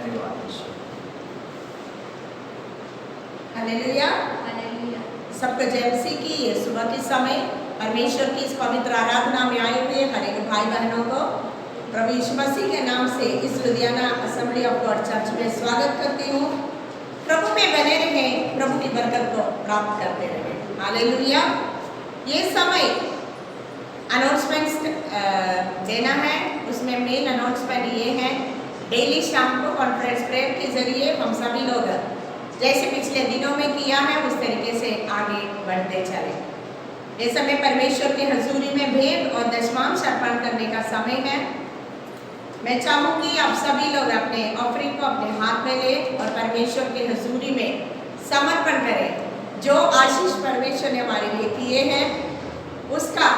धन्यवाद ईश्वर। हालेलुया। सबको जय मसीह की। ये सुबह के समय परमेश्वर की इस पवित्र आराधना में आए हुए हर एक भाई बहनों को प्रभु यीशु मसीह के नाम से इस Ludhiana assembly of God church में स्वागत करती हूँ। प्रभु में बने रहें, प्रभु की बरकत को प्राप्त करते रहें। हालेलुया। ये समय अनाउंसमेंट्स देना है। उसमें मेन अनाउंसमेंट ये है, डेली शाम को कॉन्फ्रेंस प्रेयर के जरिए हम सभी लोग जैसे पिछले दिनों में किया है उस तरीके से आगे बढ़ते चले। ये समय परमेश्वर की हजूरी में भेंट और दशमांश अर्पण करने का समय है। मैं चाहूँगी आप सभी लोग अपने ऑफरिंग को अपने हाथ में लें और परमेश्वर की हजूरी में समर्पण करें। जो आशीष परमेश्वर ने हमारे लिए किए हैं उसका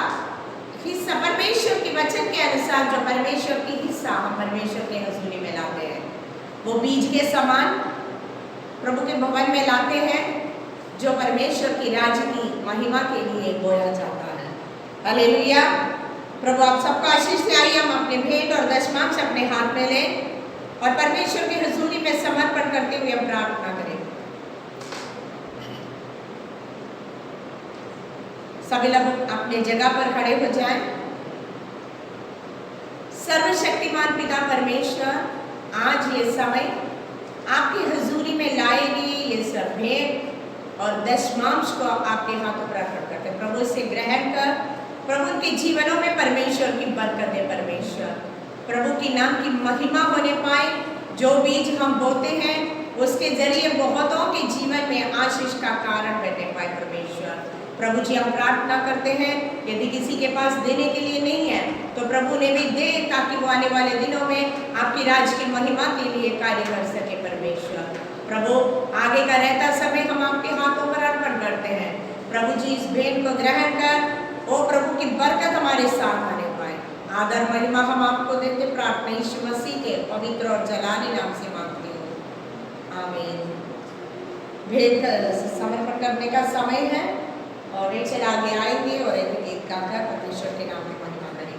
हिस्सा परमेश्वर के वचन के अनुसार, जो परमेश्वर की हिस्सा हम परमेश्वर के हजूरी में लाते हैं, वो बीज के समान प्रभु के भवन में लाते हैं, जो परमेश्वर की राज्य की महिमा के लिए बोया जाता है। हालेलुया। प्रभु आप सबको आशीष से। आइए हम अपने भेंट और दशमांश अपने हाथ में लें और परमेश्वर की हजूरी में समर्पण करते हुए हम प्रार्थना करें। सभी लोग अपने जगह पर खड़े हो जाएं। सर्वशक्तिमान पिता परमेश्वर, आज ये समय आपकी हजूरी में लाए गए ये सब भेंट और दशमांश को आपके हाथों पर अर्पण करते। प्रभु से ग्रहण कर, प्रभु के जीवनों में परमेश्वर की बरकत है। परमेश्वर प्रभु की नाम की महिमा होने पाए। जो बीज हम बोते हैं उसके जरिए बहुतों के जीवन में आशीष का कारण बनने पाए। परमेश्वर प्रभु जी हम प्रार्थना करते हैं, यदि किसी के पास देने के लिए नहीं है तो प्रभु ने भी दे, ताकि वो आने वाले दिनों में आपकी राज की महिमा के लिए कार्य कर सके। परमेश्वर प्रभु आगे का रहता समय हम आपके हाथों पर अर्पण करते हैं। प्रभु जी इस भेंट को ग्रहण कर, ओ प्रभु की बरकत हमारे साथ आने पाए। आदर महिमा हम आपको देते, प्रार्थना यीशु मसीह के पवित्र और जलाली नाम से मांगती हूँ, आमीन। भेंट समर्पण करने का समय है और रेचल आगे आएंगे और एक गीत गाकर परमेश्वर के नाम में महिमा करेंगे।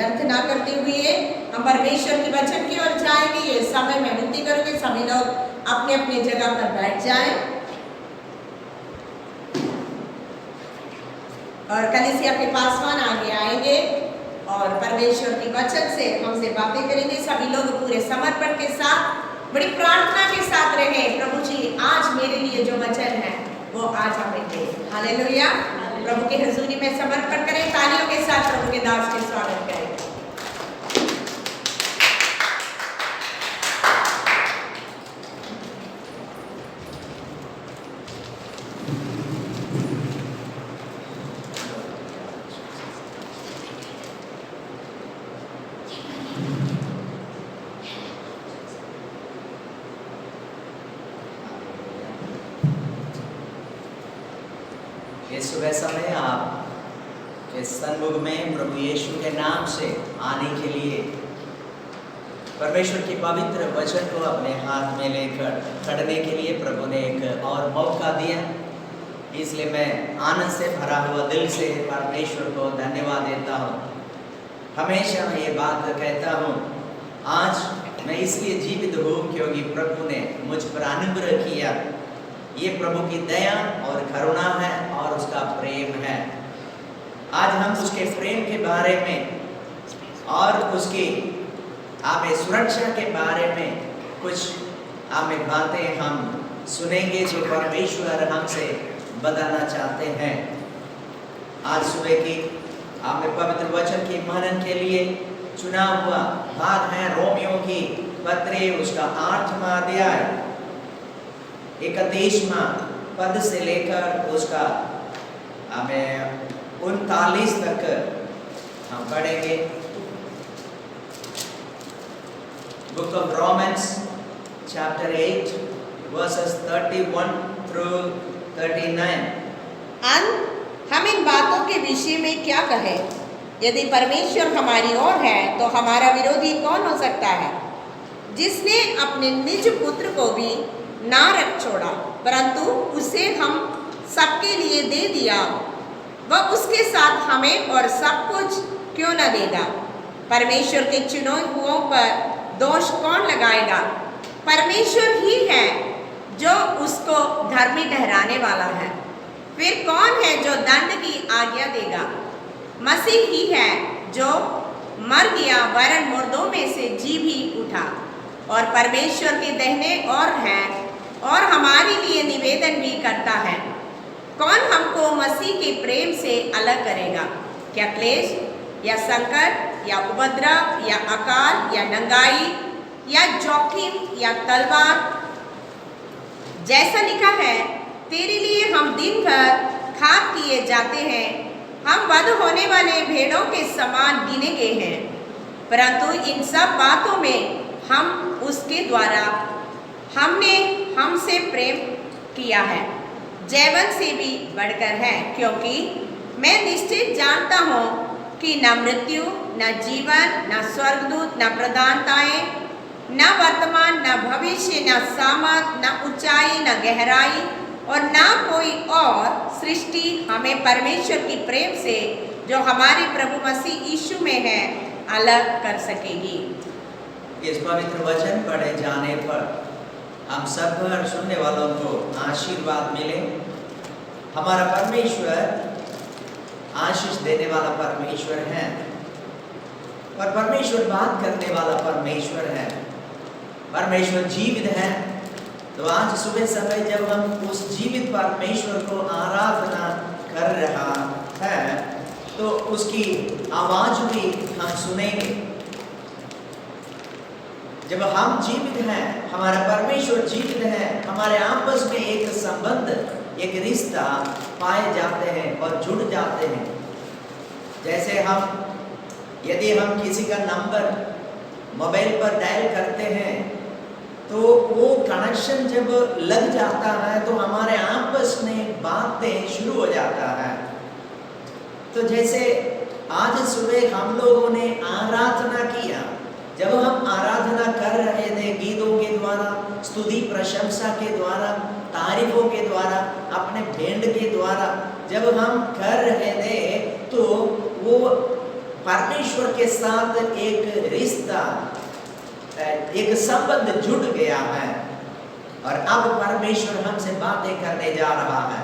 व्यर्थ ना करते हुए हम परमेश्वर के वचन की ओर जाएंगे। ये समय में विनती करूंगी सभी लोग अपने अपने जगह पर बैठ जाएं और कलीसिया के पासवान आगे आएंगे और परमेश्वर के वचन से हमसे बातें करेंगे। सभी लोग पूरे समर्पण के साथ बड़ी प्रार्थना के साथ रहे, प्रभु जी आज मेरे लिए जो वचन है वो आज हमें दे। हालेलुया। प्रभु के हुजूरी में समर्पण करें, तालियों के साथ प्रभु के दास के स्वागत करें। सुबह समय आप के सन्मुख में प्रभु यीशु के नाम से आने के लिए परमेश्वर के पवित्र वचन को अपने हाथ में लेकर खड़ने के लिए प्रभु ने एक और मौका दिया। इसलिए मैं आनंद से भरा हुआ दिल से परमेश्वर को धन्यवाद देता हूँ। हमेशा मैं ये बात कहता हूँ, आज मैं इसलिए जीवित हूँ क्योंकि प्रभु ने मुझ पर अनुग्रह किया। ये प्रभु की दया और करुणा है और उसका प्रेम है। आज हम उसके प्रेम के बारे में और उसकी हमें सुरक्षा के बारे में कुछ हमें बातें हम सुनेंगे जो परमेश्वर हमसे बताना चाहते हैं। आज सुबह की हमें पवित्र वचन के मनन के लिए चुना हुआ भाग है रोमियो की पत्री, उसका 8वां अध्याय 31वां पद से लेकर उसका हमें 39 तक हम पढ़ेंगे। Book of Romans chapter 8 versus 31 through 39। हम इन बातों के विषय में क्या कहें? यदि परमेश्वर हमारी ओर है तो हमारा विरोधी कौन हो सकता है? जिसने अपने निज पुत्र को भी ना रख छोड़ा परंतु उसे हम सबके लिए दे दिया, वह उसके साथ हमें और सब कुछ क्यों न देगा? परमेश्वर के चुने हुओं पर दोष कौन लगाएगा? परमेश्वर ही है जो उसको धर्मी ठहराने वाला है। फिर कौन है जो दंड की आज्ञा देगा? मसीह ही है जो मर गया वरन मुर्दों में से जी भी उठा और परमेश्वर के दाहिने और है और हमारे लिए निवेदन भी करता है। कौन हमको मसीह के प्रेम से अलग करेगा? क्या क्लेश या संकट या उपद्रव या अकाल या नंगाई या जोखिम या तलवार? जैसा लिखा है, तेरे लिए हम दिन भर खाक किए जाते हैं, हम वध होने वाले भेड़ों के समान गिने गए हैं। परंतु इन सब बातों में हम उसके द्वारा हमने हमसे प्रेम किया है जीवन से भी बढ़कर है, क्योंकि मैं निश्चित जानता हूँ कि न मृत्यु न जीवन न स्वर्गदूत न प्रधानताएं न वर्तमान न भविष्य न सामर्थ न ऊंचाई न गहराई और न कोई और सृष्टि हमें परमेश्वर की प्रेम से जो हमारे प्रभु मसीह यीशु में है अलग कर सकेगी। इस पवित्र वचन पढ़े जाने पर हम सब पर सुनने वालों को आशीर्वाद मिले। हमारा परमेश्वर आशीष देने वाला परमेश्वर है और परमेश्वर बात करने वाला परमेश्वर है। परमेश्वर जीवित है। तो आज सुबह समय जब हम उस जीवित परमेश्वर को आराधना कर रहा है तो उसकी आवाज भी हम सुनेंगे। जब हम जीवित हैं, हमारा परमेश्वर जीवित है, हमारे आपस में एक संबंध एक रिश्ता पाए जाते हैं और जुड़ जाते हैं। जैसे यदि हम किसी का नंबर मोबाइल पर डायल करते हैं तो वो कनेक्शन जब लग जाता है तो हमारे आपस में बातें शुरू हो जाता है। तो जैसे आज सुबह हम लोगों ने आराधना किया, जब हम आराधना कर रहे थे गीतों के द्वारा, स्तुति प्रशंसा के द्वारा, तारीफों के द्वारा, अपने भेंट के द्वारा जब हम कर रहे थे तो वो परमेश्वर के साथ एक रिश्ता, एक संबंध जुड़ गया है और अब परमेश्वर हमसे बातें करने जा रहा है।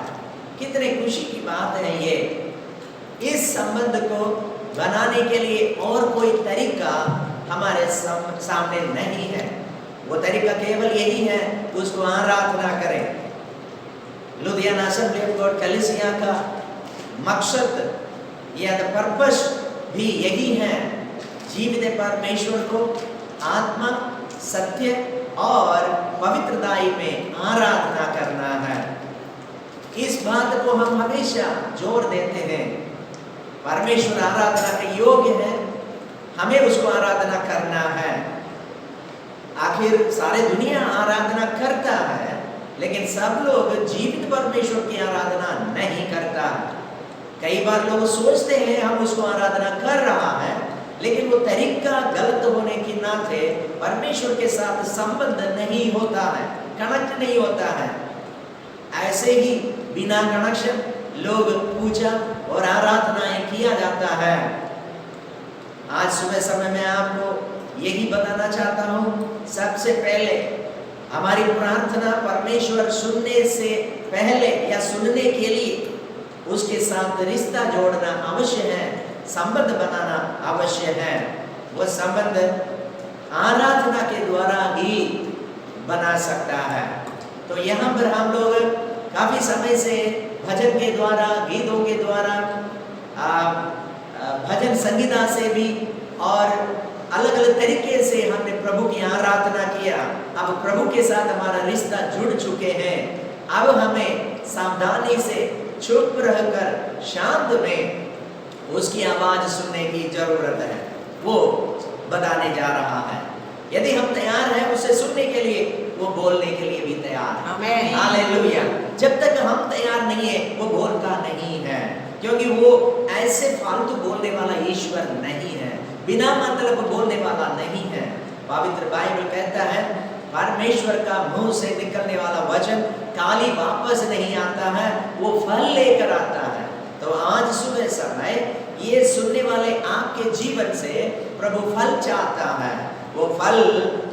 कितने खुशी की बात है ये। इस संबंध को बनाने के लिए और कोई तरीका हमारे सामने नहीं है। वो तरीका केवल यही है कि उसको आराधना करें। लुधियाना असेंबली ऑफ गॉड कलीसिया का मकसद या द पर्पस भी यही है, जीवित परमेश्वर को आत्मा, सत्य और पवित्रताई में आराधना करना है। इस बात को हम हमेशा जोर देते हैं। परमेश्वर आराधना के योग्य है, हमें उसको आराधना करना है। आखिर सारी दुनिया आराधना करता है, लेकिन सब लोग जीवित परमेश्वर की आराधना नहीं करता। कई बार लोग सोचते हैं हम उसको आराधना कर रहा है, लेकिन वो तरीका गलत होने के नाते परमेश्वर के साथ संबंध नहीं होता है, कनेक्ट नहीं होता है। ऐसे ही बिना कनेक्शन लोग पूजा और आराधनाएं किया जाता है। आज सुबह समय में आपको यही बताना चाहता हूँ। सबसे पहले हमारी प्रार्थना परमेश्वर सुनने से पहले या सुनने के लिए उसके साथ रिश्ता जोड़ना अवश्य है, संबंध बनाना अवश्य है। वो संबंध आराधना के द्वारा ही बना सकता है। तो यहाँ पर हम लोग काफी समय से भजन के द्वारा, गीतों के द्वारा, भजन संगीता से भी और अलग अलग तरीके से हमने प्रभु की आराधना किया। अब प्रभु के साथ हमारा रिश्ता जुड़ चुके हैं। अब हमें सावधानी से चुप रहकर शांत में उसकी आवाज सुनने की जरूरत है। वो बताने जा रहा है। यदि हम तैयार हैं उसे सुनने के लिए, वो बोलने के लिए भी तैयार है। आमीन। हालेलुया। जब तक हम तैयार नहीं है वो बोलता नहीं है, क्योंकि वो ऐसे फालतू बोलने वाला ईश्वर नहीं है, बिना मतलब बोलने वाला नहीं है। पवित्र बाइबल कहता है परमेश्वर का मुंह से निकलने वाला वचन खाली वापस नहीं आता है, वो फल लेकर आता है। तो आज सुबह समय ये सुनने वाले आपके जीवन से प्रभु फल चाहता है, वो फल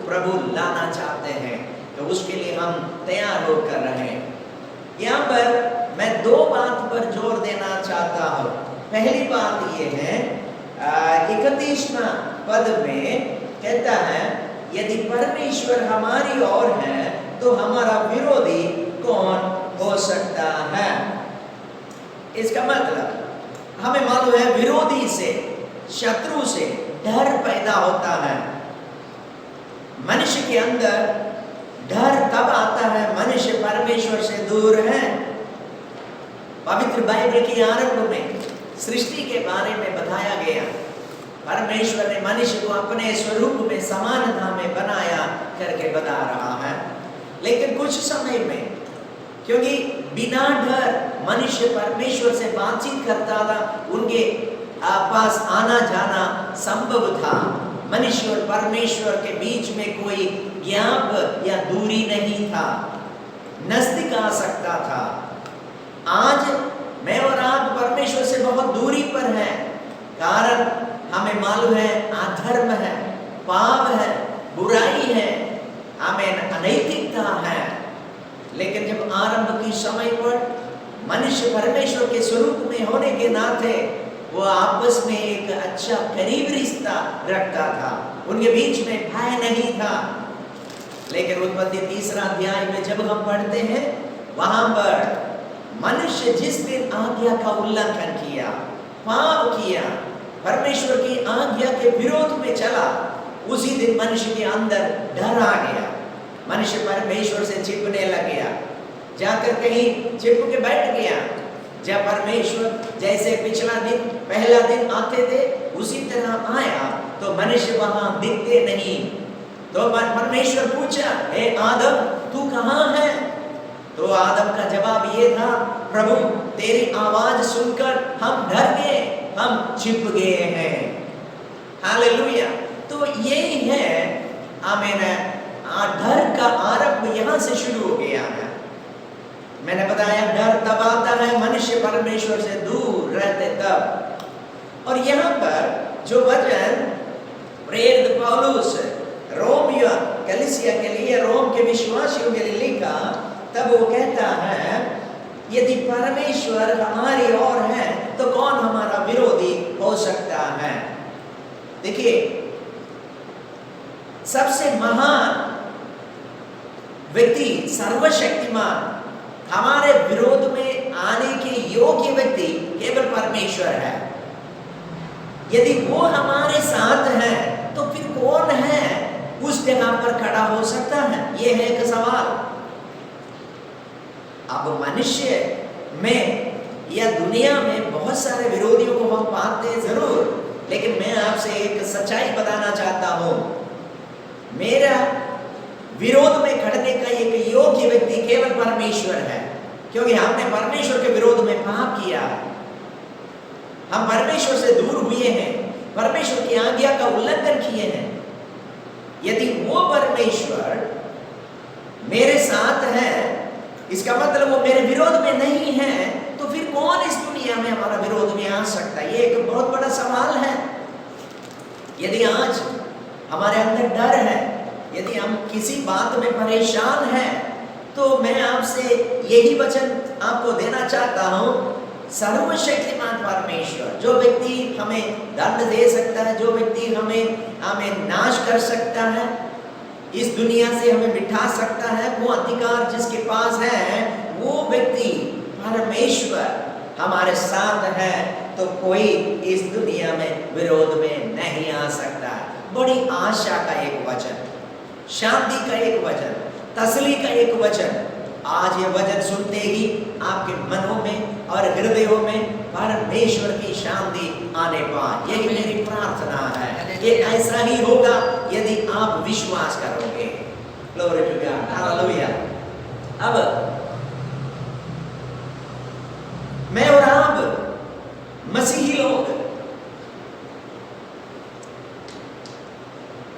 प्रभु लाना चाहते हैं। तो उसके लिए हम तैयार होकर रहें। यहाँ पर मैं दो बात पर जोर देना चाहता हूँ। पहली बात ये है, 31वां पद में कहता है यदि परमेश्वर हमारी ओर है तो हमारा विरोधी कौन हो सकता है। इसका मतलब हमें मालूम है विरोधी से, शत्रु से डर पैदा होता है। मनुष्य के अंदर डर तब आता है मनुष्य परमेश्वर से दूर है। पवित्र बाइबल के आरंभ में सृष्टि के बारे में बताया गया, परमेश्वर ने मनुष्य को अपने स्वरूप में समानता में बनाया करके बता रहा है। लेकिन कुछ समय में क्योंकि बिना डर मनुष्य परमेश्वर से बातचीत करता था, उनके पास आना जाना संभव था। मनुष्य और परमेश्वर के बीच में कोई गैप या दूरी नहीं था, नजदीक आ सकता था। आज मैं और आप परमेश्वर से बहुत दूरी पर हैं, कारण हमें मालूम है अधर्म है, पाप है, बुराई है, हमें अनैतिकता है। लेकिन जब आरंभ की समय पर मनुष्य परमेश्वर के स्वरूप में होने के नाते वो आपस में एक अच्छा करीब रिश्ता रखता था, उनके बीच में भय नहीं था। लेकिन उत्पत्ति 3 अध्याय में जब हम पढ़ते हैं, वहां पर मनुष्य जिस दिन आज्ञा का उल्लंघन किया, पाप किया, परमेश्वर की आज्ञा के विरोध में चला, उसी दिन मनुष्य के अंदर डर आ गया। मनुष्य परमेश्वर से छिपने लग गया, जाकर कहीं छिप के बैठ गया। जब परमेश्वर जैसे पिछला दिन, पहला दिन आते थे उसी तरह आया तो मनुष्य वहां दिखते नहीं। तो परमेश्वर पूछा, हे आदम तू कहाँ है? तो आदम का जवाब ये था, प्रभु तेरी आवाज सुनकर हम डर गए, हम छिप गए हैं। हालेलुया। तो यही है, आमीन, डर का आरंभ यहाँ से शुरू हो गया है। मैंने बताया डर तब आता है मनुष्य परमेश्वर से दूर रहते तब। और यहाँ पर जो वचन प्रेरित पौलुस रोम या कलीसिया के लिए, रोम के विश्वासियों के लिए लिखा, तब वो कहता है यदि परमेश्वर हमारी ओर है तो कौन हमारा विरोधी हो सकता है। देखिए, सबसे महान व्यक्ति, सर्वशक्तिमान, हमारे विरोध में आने के योग्य व्यक्ति केवल परमेश्वर है। यदि वो हमारे साथ है तो फिर कौन है उस जगह पर खड़ा हो सकता है? ये है एक सवाल। अब मनुष्य में या दुनिया में बहुत सारे विरोधियों को हम पाते हैं जरूर, लेकिन मैं आपसे एक सच्चाई बताना चाहता हूं। मेरा विरोध में खड़ने का एक योग्य व्यक्ति केवल परमेश्वर है, क्योंकि हमने परमेश्वर के विरोध में पाप किया है। हम परमेश्वर से दूर हुए हैं, परमेश्वर की आज्ञा का उल्लंघन किए हैं। यदि वो परमेश्वर मेरे साथ है, इसका मतलब वो मेरे विरोध में नहीं है, तो फिर कौन इस दुनिया में हमारा विरोध में आ सकता है? ये एक बहुत बड़ा सवाल है। यदि आज हमारे अंदर डर है, यदि हम किसी बात में परेशान हैं, तो मैं आपसे यही वचन आपको देना चाहता हूं। सर्वशक्तिमान परमेश्वर, जो व्यक्ति हमें दंड दे सकता है, जो व्यक्ति हमें नाश कर सकता है, इस दुनिया से हमें मिटा सकता है, वो अधिकार जिसके पास है, वो व्यक्ति परमेश्वर हमारे साथ है, तो कोई इस दुनिया में विरोध में नहीं आ सकता। बड़ी आशा का एक वचन, शांति का एक वचन, तसल्ली का एक वचन। आज ये वचन सुनते ही आपके मनों में और हृदयों में परमेश्वर की शांति आने पाए, यही मेरी प्रार्थना है। ये ऐसा ही होगा यदि आप विश्वास करोगे। Glory to God, hallelujah. अब मैं और आप मसीही लोग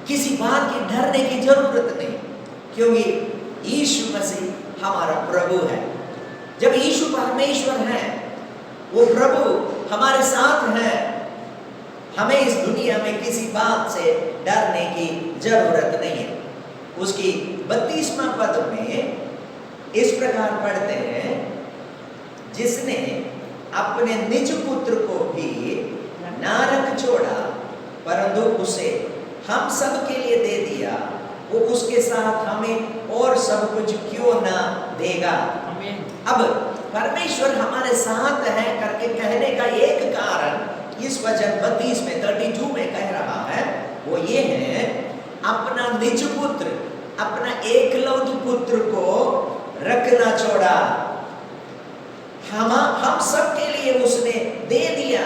किसी बात की डरने की जरूरत नहीं, क्योंकि यीशु मसीह हमारा प्रभु है। जब यीशु परमेश्वर है, वो प्रभु हमारे साथ है, हमें इस दुनिया में किसी बात से डरने की जरूरत नहीं है। उसकी 32वां पद में इस प्रकार पढ़ते हैं, जिसने अपने निज पुत्र को भी ना रख छोड़ा, परंतु उसे हम सब के लिए दे दिया, वो उसके साथ हमें और सब कुछ क्यों ना देगा। अब परमेश्वर हमारे साथ है करके कहने का एक कारण इस वचन 32 में 32 में कह रहा है, वो ये है, अपना निज पुत्र, अपना एकलौत पुत्र को रखना छोड़ा, हम सब के लिए उसने दे दिया।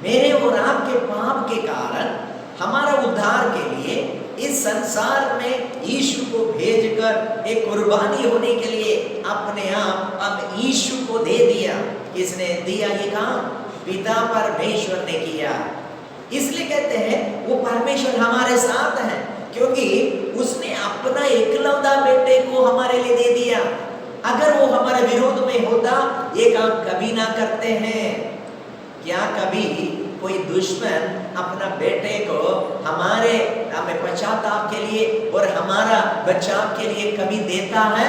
मेरे और आपके पाप के कारण हमारा उद्धार के लिए इस संसार में यीशु को भेजकर एक कुर्बानी होने के लिए अपने आप अब यीशु को दे दिया। किसने दिया ये काम? पिता परमेश्वर ने किया। इसलिए कहते हैं वो परमेश्वर हमारे साथ है, क्योंकि उसने अपना एकलौता बेटे को हमारे लिए दे दिया। अगर वो हमारे विरोध में होता, ये काम कभी ना करते हैं। क्या कभी कोई दुश्मन अपना बेटे को हमें पश्चाताप के लिए और हमारा बचाव के लिए कभी देता है?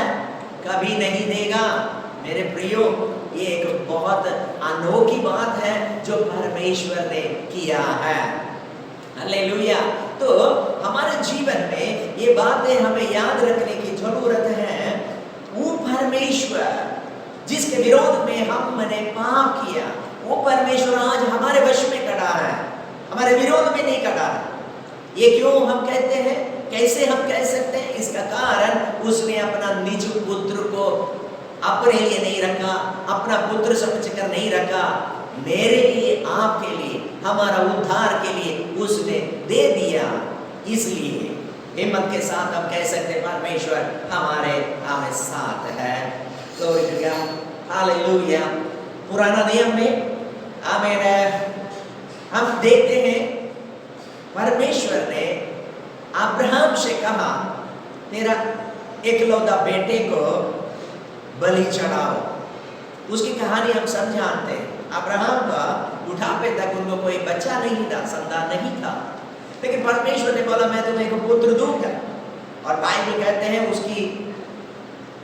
कभी नहीं देगा। मेरे प्रियो, ये एक बहुत अनोखी बात है जो परमेश्वर ने किया है। हालेलुया। तो हमारे जीवन में ये बातें हमें याद रखने की जरूरत है। वो परमेश्वर जिसके विरोध में हमने पाप किया, वो परमेश्वर आज हमारे वश में खड़ा है, हमारे विरोध में नहीं खड़ा है। ये क्यों हम कहते हैं? कैसे हम कह सकते हैं? इसका कारण उसने अपना निज पुत्र को अपने लिए नहीं रखा, अपना पुत्र समझकर नहीं रखा, मेरे लिए, आपके लिए, हमारा उद्धार के लिए उसने दे दिया। इसलिए हिम्मत के साथ हम कह सकते हैं परमेश्वर हमारे साथ है। तो हालेलुया। पुराना नियम में हम देखते हैं परमेश्वर ने अब्राहम से कहा, तेरा एकलौता बेटे को बलि चढ़ाओ। उसकी कहानी हम सब जानते हैं। अब्राहम का बुढ़ापे तक उनको कोई बच्चा नहीं था, संतान नहीं था। लेकिन परमेश्वर ने बोला मैं तुम्हें एक पुत्र दूंगा। और बाइबल कहते हैं उसकी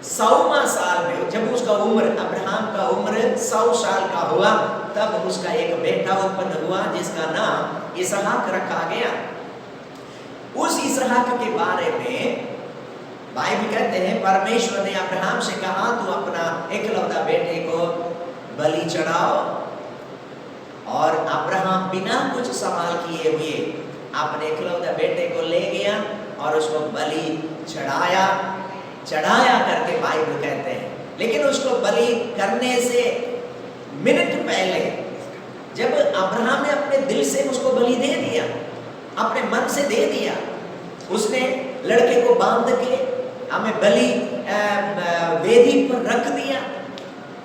100वां साल में, जब उसका उम्र, अब्राहम का उम्र 100 साल का हुआ, तब उसका एक बेटा उत्पन्न हुआ जिसका नाम इसहाक रखा गया। उस इसहाक के बारे में बाइबल कहते हैं परमेश्वर ने अब्राहम से कहा तू अपना एकलौता बेटे को बलि चढ़ाओ। और अब्राहम बिना कुछ सवाल किए हुए अपने एकलौता बेटे को ले गया और उसको बलि चढ़ाया करके बाइबल कहते हैं। लेकिन उसको बलि करने से मिनट पहले जब अब्राहम ने अपने दिल से उसको बलि दे दिया, अपने मन से दे दिया, उसने लड़के को बांध के हमें बलि वेदी पर रख दिया,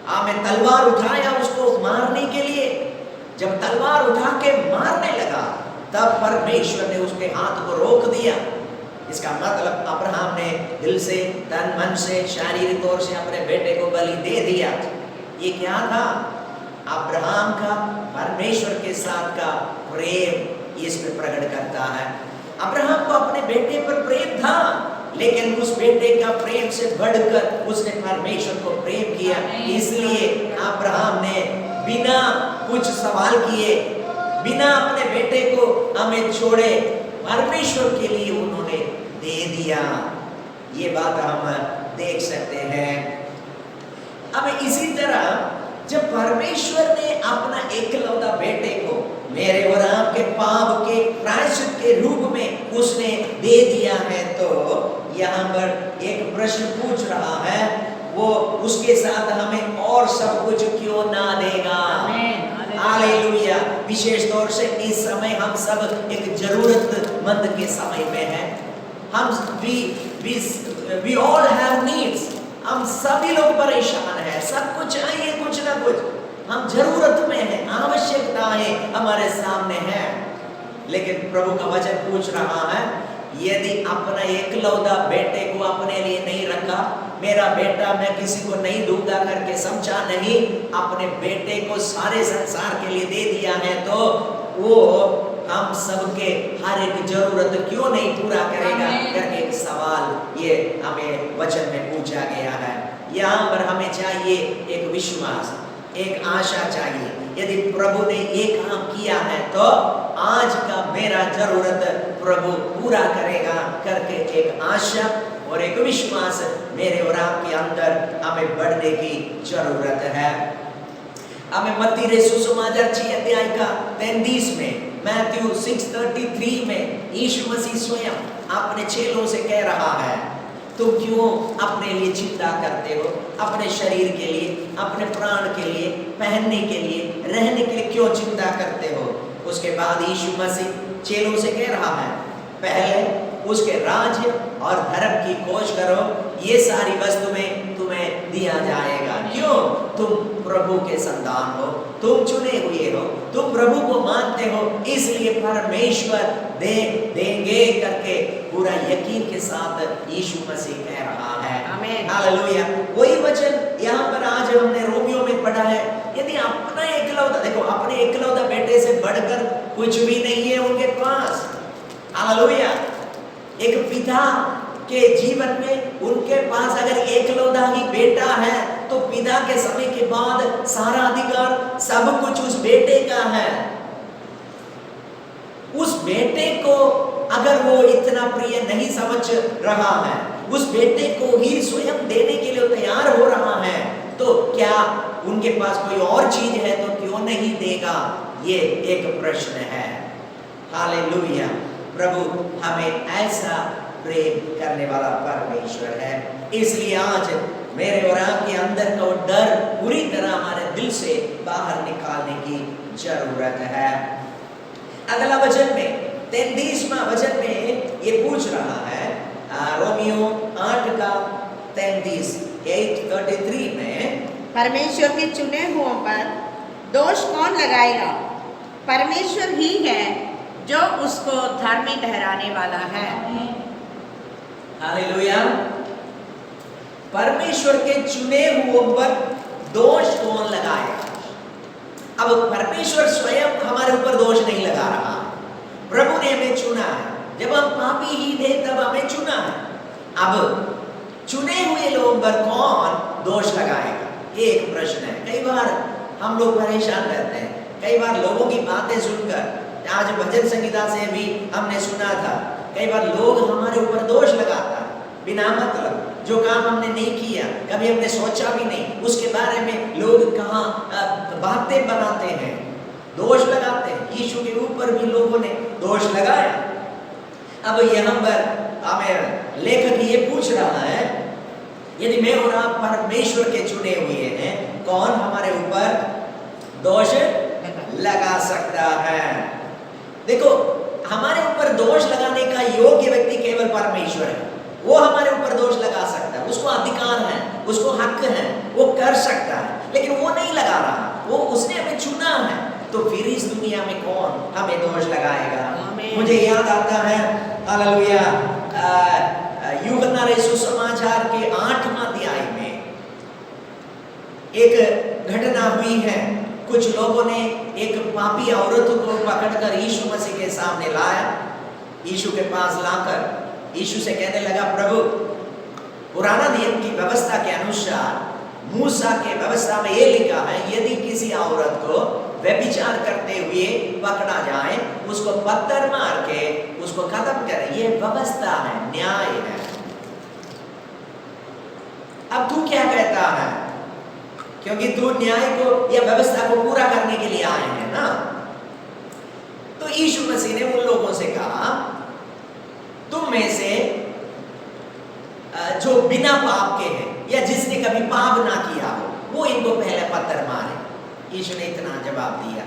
हमें तलवार उठाया उसको मारने के लिए। जब तलवार उठा के मारने लगा तब परमेश्वर ने उसके हाथ को रोक दिया। इसका मतलब अब्राहम ने दिल से, तन मन से, शारीरिक तौर से अपने बेटे को बलि दे दिया। ये क्या था? अब्राहम का परमेश्वर के साथ का प्रेम इसमें प्रकट करता है। अब्राहम को अपने बेटे पर प्रेम था, लेकिन उस बेटे का प्रेम से बढ़कर उसने परमेश्वर को प्रेम किया। इसलिए अब्राहम ने बिना कुछ सवाल किए, बिना अपने बेटे को हमें छोड़े, परमेश्वर के लिए उन्होंने दे दिया। ये बात हम देख सकते हैं। अब इसी तरह जब परमेश्वर ने अपना एकलौता बेटे को मेरे और आपके पाप के प्रायश्चित के रूप में उसने दे दिया है, तो यहाँ पर एक प्रश्न पूछ रहा है, वो उसके साथ हमें और सब कुछ क्यों ना देगा? हालेलुया। विशेष तौर से इस समय हम सब एक जरूरतमंद के समय में हैं। हम we all have needs। हम सभी लोग परेशान हैं, सब कुछ चाहिए, कुछ ना कुछ हम जरूरत में हैं, आवश्यकताएं हमारे सामने हैं। लेकिन प्रभु का वचन पूछ रहा है, यदि अपना एकलौता बेटे को अपने लिए नहीं रखा, मेरा बेटा मैं किसी को नहीं दूंगा करके समझा नहीं, अपने बेटे को सारे संसार के लिए दे दिया है, तो वो हम सबके हर एक जरूरत क्यों नहीं पूरा करेगा करके एक सवाल ये हमें वचन में पूछा गया है। यहाँ पर हमें चाहिए एक विश्वास, एक आशा चाहिए। यदि प्रभु ने ये काम किया है तो आज का मेरा जरूरत प्रभु पूरा करेगा करके एक आशा और एक विश्वास मेरे और आपके अंदर हमें बढ़ने की जरूरत है। हमें मत्ती रे सुसमाचार 6 अध्याय का 33 में, मैथ्यू 6:33 में यीशु मसीह स्वयं अपने चेलों से कह रहा है, तुम क्यों अपने लिए चिंता करते हो? अपने शरीर के लिए, अपने प्राण के लिए, पहनने के लिए, रहने के लिए क्यों चिंता करते हो? उसके बाद यीशु मसीह चेलों से कह रहा है, पहले उसके राज्य और धर्म की खोज करो, ये सारी वस्तुएं तुम्हें दिया जाएगा। क्यों? तुम प्रभु के संतान हो, तुम चुने हुए हो, तुम प्रभु को मानते हो, इसलिए परमेश्वर देंगे करके पूरा यकीन के साथ यीशु मसीह कह रहा है। आमीन, हालेलुया। वही वचन यहाँ पर आज हमने रोमियो में पढ़ा है, यदि अपना एकलौता, देखो अपने एकलौता बेटे से बढ़कर कुछ भी नहीं है उनके पास। हालेलुया। एक पिता के जीवन में उनके पास अगर एकलौता ही बेटा है तो पिता के समय के बाद सारा अधिकार, सब कुछ उस बेटे का है। उस बेटे को अगर वो इतना प्रिय नहीं समझ रहा है, उस बेटे को ही स्वयं देने के लिए तैयार हो रहा है, तो क्या उनके पास कोई और चीज है तो क्यों नहीं देगा? ये एक प्रश्न है। हालेलुया। प्रभु हमें ऐसा प्रेम करने वाला परमेश्वर है। इसलिए आज मेरे और आपके अंदर का डर पूरी तरह हमारे दिल से बाहर निकालने की जरूरत है। अगला वचन में 33वां वचन में ये पूछ रहा है, रोमियो 8:33 में, परमेश्वर के चुने हुओं पर दोष कौन लगाएगा? परमेश्वर ही है जो उसको धर्मी ठहराने वाला है। हालेलुया। परमेश्वर के चुने हुओं पर दोष कौन लगाएगा? अब परमेश्वर स्वयं हमारे ऊपर दोष नहीं लगा रहा है, प्रभु ने हमें चुना है। जब हम पापी ही थे तब हमें चुना है। अब चुने हुए लोगों पर कौन दोष लगाएगा, ये एक प्रश्न है। कई बार हम लोग परेशान रहते हैं, कई बार लोगों की बातें सुनकर, आज भजन संगीता से भी हमने सुना था, कई बार लोग हमारे ऊपर दोष लगाता है बिना मतलब। जो काम हमने नहीं किया, कभी हमने सोचा भी नहीं, उसके बारे में लोग कहाँ बातें बनाते हैं, दोष लगाते हैं। यीशु के ऊपर भी लोगों ने दोष लगाया। अब यहाँ पर हमें लेखक ये पूछ रहा है, यदि मैं और आप परमेश्वर के चुने हुए हैं, कौन हमारे ऊपर दोष लगा सकता है? देखो, हमारे ऊपर दोष लगाने का योग्य व्यक्ति केवल परमेश्वर है। वो हमारे ऊपर दोष लगा सकता है, उसको अधिकार है, उसको हक है, वो कर सकता है, लेकिन वो नहीं लगा रहा, वो उसने हमें चुना है। तो फिर इस दुनिया में कौन हमें दोष लगाएगा? मुझे याद आता है, हालेलुया, यूहन्ना रे सुसमाचार के 8वां अध्याय में एक घटना हुई है। कुछ लोगों ने एक पापी औरत को पकड़कर यीशु मसीह के सामने लाया। यीशु के पास लाकर यीशु से कहने लगा, प्रभु, पुराना नियम की व्यवस्था के अनुसार, मूसा के व्यवस्था में ये लिखा है, यदि किसी औरत को व्यभिचार करते हुए पकड़ा जाए, उसको पत्थर मार के उसको खत्म करें। ये व्यवस्था है, न्याय है। अब तू क्या कहता है? क्योंकि तू न्याय को या व्यवस्था को पूरा करने के लिए आए हैं ना। तो यीशु मसीह ने उन लोगों से कहा, तुम में से जो बिना पाप के हैं या जिसने कभी पाप ना किया हो, वो इनको पहले पत्थर मारे। यीशु ने इतना जवाब दिया,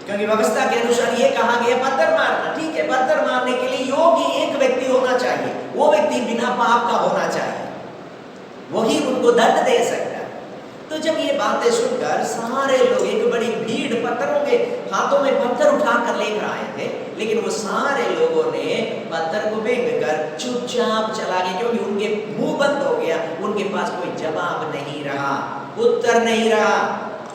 क्योंकि व्यवस्था के अनुसार ये कहा गया पत्थर मारना। ठीक है, पत्थर मारने के लिए योग्य एक व्यक्ति होना चाहिए, वो व्यक्ति बिना पाप का होना चाहिए, वही उनको दंड दे सकता है। तो जब ये बातें सुनकर सारे लोग, एक बड़ी भीड़ पत्थरों के हाथों में पत्थर उठाकर लेकर आए थे, लेकिन वो सारे लोगों ने पत्थर को फेंक कर चुपचाप चला गए, क्योंकि उनके मुंह बंद हो गया, उनके पास कोई जवाब नहीं रहा, उत्तर नहीं रहा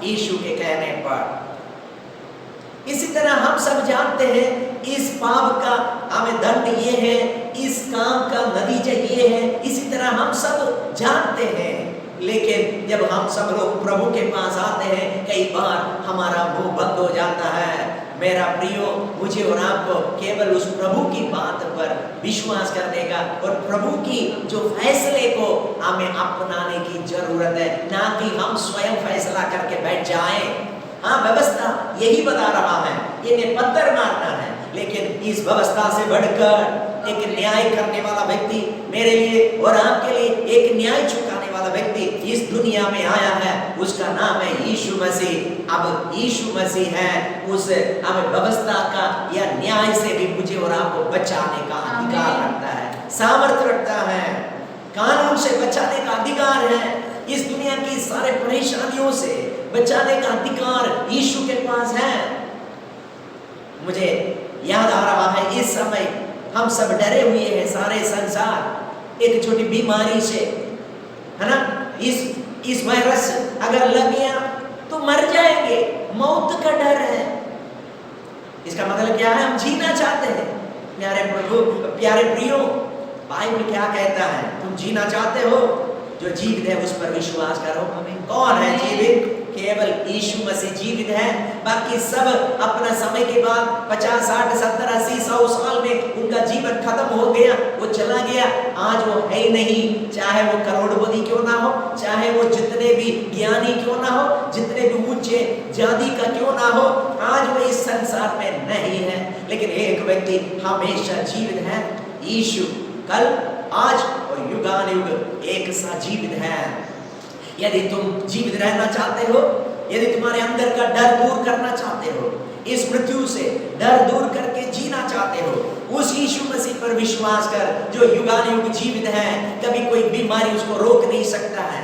यीशु के कहने पर। इसी तरह हम सब जानते हैं, इस पाप का हमें दंड ये है, इस काम का नतीजा ये है, इसी तरह हम सब जानते हैं। लेकिन जब हम सब लोग प्रभु के पास आते हैं, कई बार हमारा मुंह बंद हो जाता है। मेरा प्रियो, मुझे और आपको केवल उस प्रभु की बात पर विश्वास करने का और प्रभु की जो फैसले को हमें अपनाने की जरूरत है, ना कि हम स्वयं फैसला करके बैठ जाएं। हाँ, व्यवस्था यही बता रहा है, इन्हें पत्थर मारना है, लेकिन इस व्यवस्था से बढ़कर एक न्याय करने वाला व्यक्ति, मेरे लिए और आपके लिए एक न्याय चुकाने वाला व्यक्ति इस दुनिया में आया है, उसका नाम है यीशु मसीह। अब यीशु मसीह है, उस हमें व्यवस्था का या न्याय से भी मुझे और आपको बचाने का अधिकार रखता है, सामर्थ्य रखता है, कानून से बचाने का अधिकार है, इस दुनिया की सारे परेशानियों से बचाने का अधिकार यीशु के पास है। मुझे याद आ रहा है, इस समय हम सब डरे हुए हैं, सारे संसार, एक छोटी बीमारी से, है ना। इस वायरस अगर लग गया तो मर जाएंगे, मौत का डर है। इसका मतलब क्या है? हम जीना चाहते हैं। प्यारे प्रभु, प्यारे प्रियो, बाइबल क्या कहता है? तुम जीना चाहते हो, जो जीवित है उस पर विश्वास करो। कौन है जीवित? केवल यीशु मसीह जीवित है। बाकी सब अपना समय के बाद 50, 60, 70, 80, 100 साल में उनका जीवन खत्म हो गया, वो चला गया, आज वो है ही नहीं। चाहे वो करोड़पति क्यों ना हो, चाहे वो जितने भी ज्ञानी क्यों ना हो, जितने भी ऊंचे जाति का क्यों ना हो, आज वो इस संसार में नहीं है। लेकिन एक व्यक्ति हमेशा जीवित है, यीशु कल, आज और युगानुयुग एक साथ जीवित है। यदि तुम जीवित रहना चाहते हो, यदि तुम्हारे अंदर का डर दूर करना चाहते हो, इस मृत्यु से डर दूर करके जीना चाहते हो, उस यीशु मसीह पर विश्वास कर जो युगानुयुग जीवित है। कभी कोई बीमारी उसको रोक नहीं सकता है।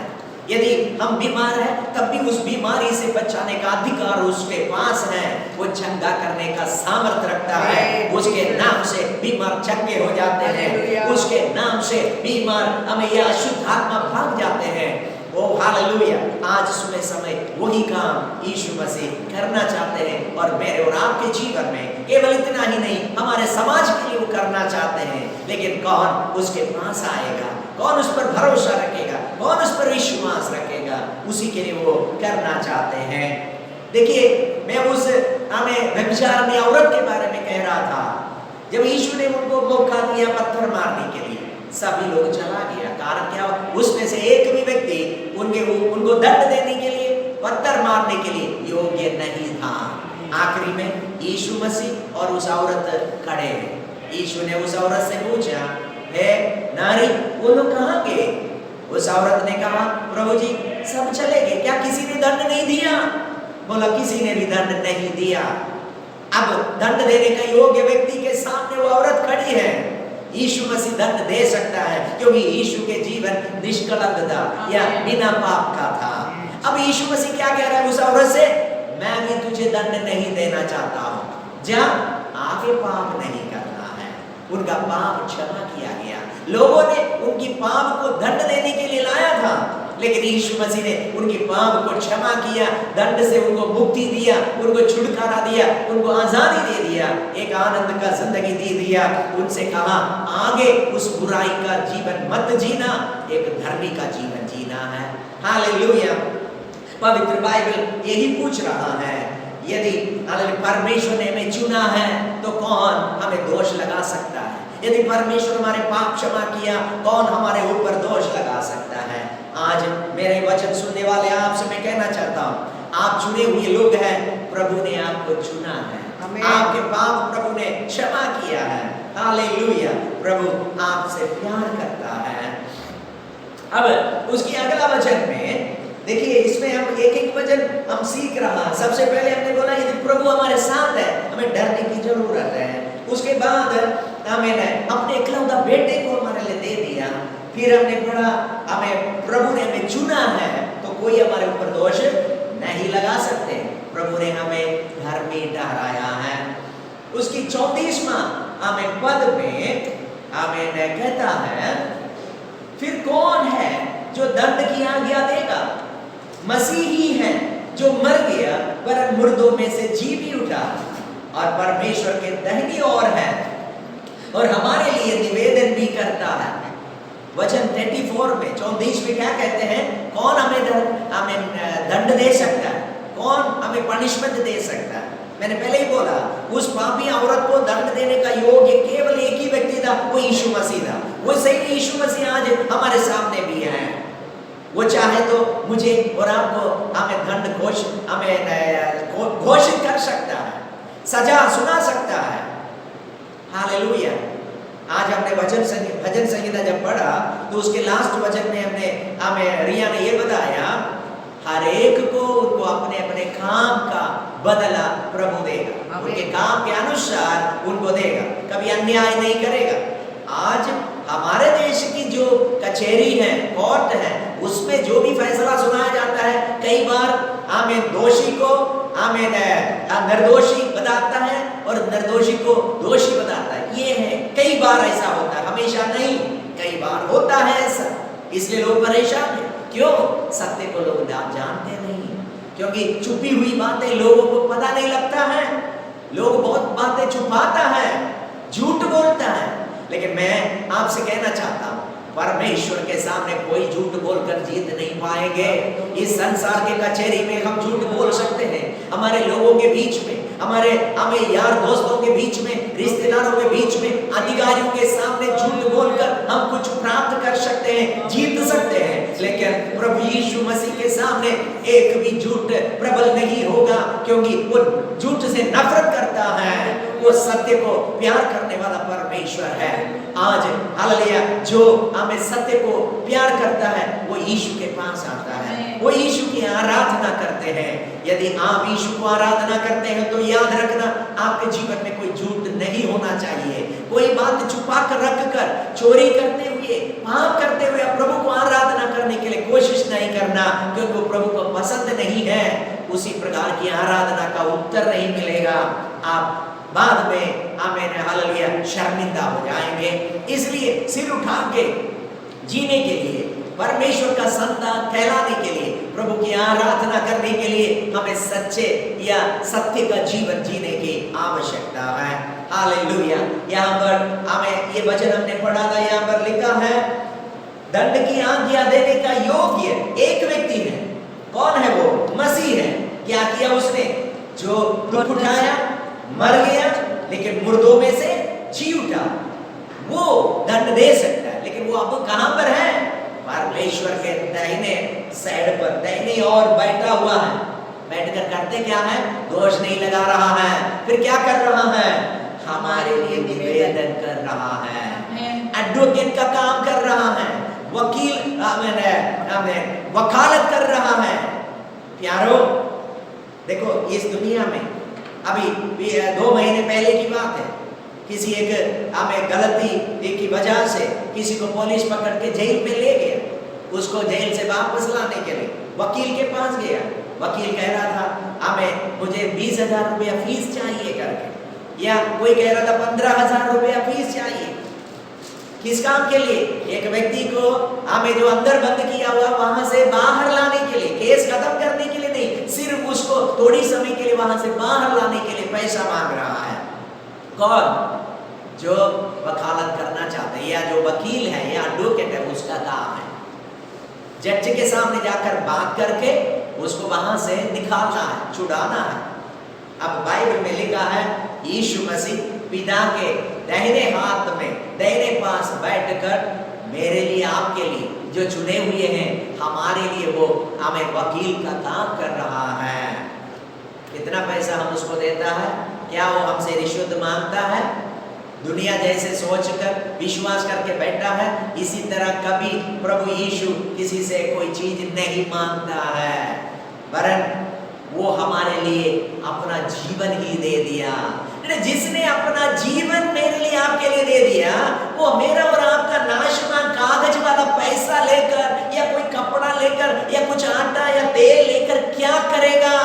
यदि हम बीमार हैं, तब भी उस बीमारी से बचाने का अधिकार उसके पास है। वो चंगा करने का सामर्थ्य रखता है। उसके नाम से बीमार चंगे हो जाते हैं, उसके नाम से बीमार हमें या अशुद्ध आत्मा भाग जाते हैं। ओ हालेलुया, आज सुबह समय वही काम यीशु मसीह करना चाहते हैं और मेरे और आपके जीवन में केवल इतना ही नहीं, हमारे समाज के लिए वो करना चाहते हैं। लेकिन कौन उसके पास आएगा, कौन उस पर भरोसा रखेगा, कौन उस पर विश्वास रखेगा, उसी के लिए वो करना चाहते हैं। देखिए, मैं उस हमें व्यभिचारिणी औरत के बारे में कह रहा था। जब यीशु ने उनको मौका दिया पत्थर मारने के लिए, सभी लोग चला गया। कारण क्या? उसमें से एक भी व्यक्ति उनको दंड देने के लिए, पत्थर मारने के लिए योग्य नहीं था। आखिरी में यीशु मसीह और उस औरत खड़े हैं। यीशु ने उस औरत से पूछा, हे नारी, वो लोग कहाँ गए? उस औरत ने कहा, प्रभु जी सब चले गए, क्या किसी ने दंड नहीं दिया? बोला, किसी ने भी दंड नहीं दिया। अब दंड देने का योग्य व्यक्ति के सामने वो औरत खड़ी है। यीशु मसीह दंड दे सकता है क्योंकि यीशु के जीवन निष्कलंक था या बिना पाप का था। अब यीशु मसीह क्या कह रहा है उस औरत से? मैं भी तुझे दंड नहीं देना चाहता हूँ, जा आगे पाप नहीं करना है। उनका पाप क्षमा किया गया। लोगों ने उनकी पाप को दंड देने के लिए लाया था, लेकिन यीशु मसीह ने उनकी पाप को क्षमा किया, दंड से उनको मुक्ति दिया, उनको छुटकारा दिया, उनको आजादी दे दिया, एक आनंद का जिंदगी दे दिया। उनसे कहा, आगे उस बुराई का जीवन मत जीना, एक धर्मी का जीवन जीना है। हालेलुया। पवित्र बाइबल यही पूछ रहा है, यदि परमेश्वर ने हमें चुना है तो कौन हमें दोष लगा सकता है? यदि परमेश्वर हमारे पाप क्षमा किया, कौन हमारे ऊपर दोष लगा सकता है? आज मेरे वचन सुनने वाले आपसे मैं कहना चाहता हूँ, आप चुने हुए लोग हैं, प्रभु ने आपको चुना है, आपके पाप प्रभु ने क्षमा किया है। हालेलुया। प्रभु आपसे प्यार करता है। अब उसकी अगला वचन में देखिए, इसमें हम एक एक वचन हम सीख रहा है। सबसे पहले हमने बोला यदि प्रभु हमारे साथ है, हमें डरने की जरूरत है। उसके बाद हमें अपने इकलौता बेटे को हमारे लिए दे दिया। फिर हमने पढ़ा, हमें प्रभु ने हमें चुना है तो कोई हमारे ऊपर दोष नहीं लगा सकते। प्रभु ने हमें धर्मी ठहराया है। उसकी 34वां हमें पद में हमें कहता है, फिर कौन है जो दंड की आज्ञा देगा? मसीह ही है जो मर गया पर मुर्दों में से जी भी उठा और परमेश्वर के दाहिनी ओर है और हमारे लिए निवेदन भी करता है। वचन 34 में 34 में क्या कहते हैं? कौन हमें दंड दे सकता है? कौन हमें पनिशमेंट दे सकता है? मैंने पहले ही बोला, उस पापी औरत को दंड देने का योग्य केवल एक ही व्यक्ति था, वो यीशु मसीह था। वो सही यीशु मसीह आज हमारे सामने भी है। वो चाहे तो मुझे और आपको हमें दंड घोषित कर सकता है, सजा सुना सकता है। हालेलुया। आज हमने भजन संहिता जब पढ़ा तो उसके लास्ट वचन में हमें रिया ने ये बताया, हर एक को उनको अपने अपने काम का बदला प्रभु देगा, उनके काम के अनुसार उनको देगा, कभी अन्याय नहीं करेगा। आज हमारे देश की जो कचहरी है, कोर्ट है, उसमें जो भी फैसला सुनाया जाता है, कई बार हमें दोषी को हमें निर्दोषी बताता है और निर्दोषी को दोषी बताता है। ये है, कई बार ऐसा होता है, हमेशा नहीं, कई बार होता है ऐसा। इसलिए लोग परेशान हैं। क्यों? सत्य को लोग जानते नहीं, क्योंकि छुपी हुई बातें लोगों को पता नहीं लगता है। लोग बहुत बातें छुपाता है, झूठ बोलता है। लेकिन मैं आपसे कहना चाहता हूँ, परमेश्वर के सामने कोई झूठ बोलकर जीत नहीं पाएंगे। इस संसार के कचहरी में हम झूठ बोल सकते हैं, हमारे लोगों के बीच में, हमें यार दोस्तों के बीच में, रिश्तेदारों के बीच में, अधिकारियों के सामने झूठ बोलकर हम कुछ प्राप्त कर सकते हैं, जीत सकते हैं। लेकिन प्रभु यीशु मसीह के सामने एक भी झूठ प्रबल नहीं होगा, क्योंकि वो झूठ से नफरत करता है। वो सत्य को प्यार करने वाला परमेश्वर है। आज हालेलुया, जो हमें सत्य को प्यार करता है वो यीशु के पास आता है, वो यीशु की आराधना करते हैं। यदि आप यीशु को आराधना करते हैं तो याद रखना, आपके जीवन में कोई झूठ नहीं होना चाहिए। कोई बात छुपा कर रख कर, चोरी करते हुए, पाप करते हुए प्रभु को आराधना करने के लिए कोशिश नहीं करना, क्योंकि वो प्रभु को पसंद नहीं है। उसी प्रकार की आराधना का उत्तर नहीं मिलेगा। आप बाद में आमीन हालेलुया शर्मिंदा हो जाएंगे। इसलिए सिर उठा के जीने के लिए परमेश्वर का संतान कहलाने के लिए, प्रभु की आराधना करने के लिए हमें सच्चे या सत्य का जीवन जीने की आवश्यकता है। हालेलुया। यहाँ पर हमें ये वचन हमने पढ़ा था, यहाँ पर लिखा है दंड की आज्ञा देने का योग्य एक व्यक्ति है। कौन है वो? मसीह है। क्या किया उसने? जो दुख उठाया, मर गया, लेकिन मुर्दों में से जी उठा, वो दंड दे सकता है। लेकिन वो अब कहां पर है? परमेश्वर के दाहिने साइड पर, दाहिनी ओर बैठा हुआ है। बैठकर करते क्या है? दोष नहीं लगा रहा है, फिर क्या कर रहा है? हमारे लिए निवेदन कर रहा है, एडवोकेट का काम कर रहा है, वकील वकालत कर रहा है। प्यारो देखो, इस दुनिया में अभी 2 महीने पहले की बात है, किसी एक हमें गलती की वजह से किसी को पुलिस पकड़ के जेल में ले गया। उसको जेल से वापस लाने के लिए वकील के पास गया। वकील कह रहा था मुझे 20,000 रुपया फीस चाहिए करके, या कोई कह रहा था 15,000 रुपया फीस चाहिए। किस काम के लिए? एक व्यक्ति को जो अंदर बंद किया हुआ वहां से बाहर लाने के लिए, केस खत्म करने के लिए नहीं, सिर्फ उसको थोड़ी समय के लिए वहां से बाहर लाने के लिए पैसा मांग रहा है। कौन? जो वकालत करना चाहते हैं, या जो वकील है या एडवोकेट है, उसका काम है जज के सामने जाकर बात करके उसको वहां से निकालना है, छुड़ाना है। अब बाइबल में लिखा है यीशु मसीह पिता के दाहिने हाथ में, दाहिने पास बैठकर मेरे लिए, आपके लिए, जो चुने हुए हैं, हमारे लिए वो हमें वकील का काम कर रहा है। कितना पैसा हम उसको देता है? क्या वो हमसे रिश्वत मांगता है? दुनिया जैसे सोचकर विश्वास करके बैठा है, इसी तरह कभी प्रभु यीशु किसी से कोई चीज नहीं मांगता है, वरन वो हमारे लिए अपना जीवन ही दे दिया। जिसने अपना जीवन मेरे लिए, आपके लिए दे दिया, वो मेरा और आपका नाशवान कागज वाला पैसा लेकर या कोई कपड़ा लेकर या कुछ आटा या तेल लेकर क्या करेगा?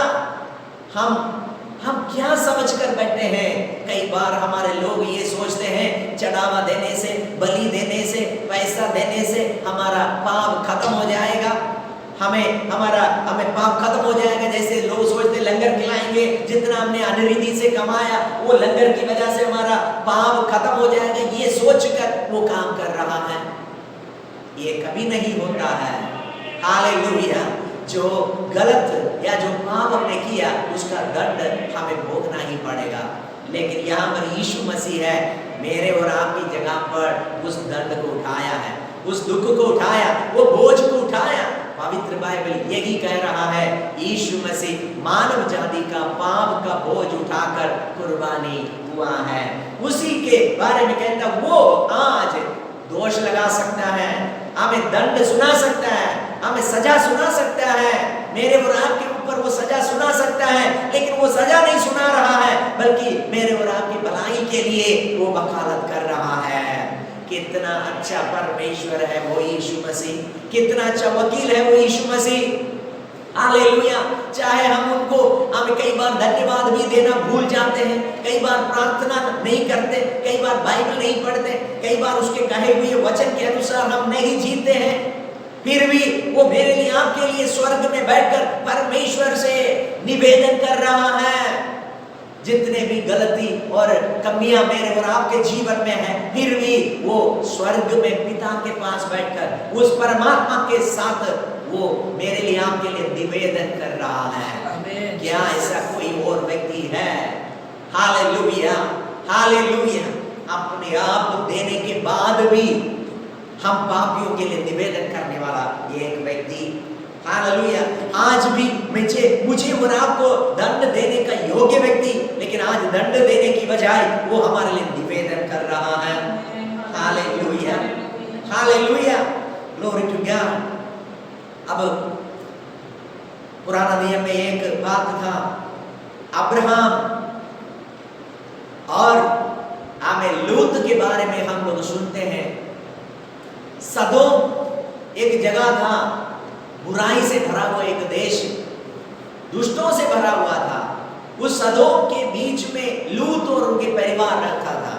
हम क्या समझकर बैठे हैं? कई बार हमारे लोग ये सोचते हैं चढ़ावा देने से, बलि देने से, पैसा देने से हमारा पाप खत्म हो जाएगा, हमें पाप खत्म हो जाएगा। जैसे लोग सोचते लंगर खिलाएंगे, जितना हमने अनरीति से कमाया वो लंगर की वजह से हमारा पाप खत्म हो जाएगा, ये सोचकर वो काम कर रहा है। ये कभी नहीं होता है। हालेलुया। जो गलत या जो पाप हमने किया उसका दंड हमें भोगना ही पड़ेगा। लेकिन यहाँ पर यीशु मसीह है, मेरे और आपकी जगह पर उस दंड को उठाया है, उस दुख को उठाया, वो बोझ को उठाया। पवित्र बाइबल यही कह रहा है, यीशु मसीह मानव जाति का पाप का बोझ उठाकर कुर्बानी हुआ है। उसी के बारे में कहता, वो आज दोष लगा सकता है, हमें दंड सुना सकता है, हमें सजा सुना सकता है, मेरे और आपके ऊपर वो सजा सुना सकता है। लेकिन वो सजा नहीं सुना रहा है, बल्कि मेरे और आपकी भलाई के लिए वो वकालत कर रहा है। कितना अच्छा परमेश्वर है वो यीशु मसीह, कितना अच्छा वकील है वो यीशु मसीह। हालेलुया। चाहे हम कई बार धन्यवाद भी देना भूल जाते हैं, कई बार प्रार्थना नहीं करते, कई बार बाइबल नहीं पढ़ते, कई बार उसके कहे हुए वचन के अनुसार हम नहीं जीते हैं, फिर भी वो मेरे लिए, आपके लिए स्वर्ग में बैठकर परमेश्वर से निवेदन कर रहा है। जितने भी गलती और कमियां मेरे और आपके जीवन में हैं, फिर भी वो स्वर्ग में पिता के पास बैठकर उस परमात्मा के साथ वो मेरे लिए, आपके लिए निवेदन कर रहा है। क्या ऐसा कोई और व्यक्ति है? Hallelujah, hallelujah. अपने आप देने के बाद भी हम पापियों के लिए निवेदन करने वाला ये एक व्यक्ति, हालेलुया। आज भी मुझे और आपको दंड देने का योग्य व्यक्ति, लेकिन आज दंड देने की बजाय वो हमारे लिए निवेदन कर रहा है। Hallelujah, hallelujah, glory to God. अब पुराना नियम में एक बात था, अब्राहम और लूत के बारे में हम लोग सुनते हैं। सदोम एक जगह था, बुराई से भरा हुआ एक देश, दुष्टों से भरा हुआ था। उस सदोम के बीच में लूत और उनके परिवार रखा था।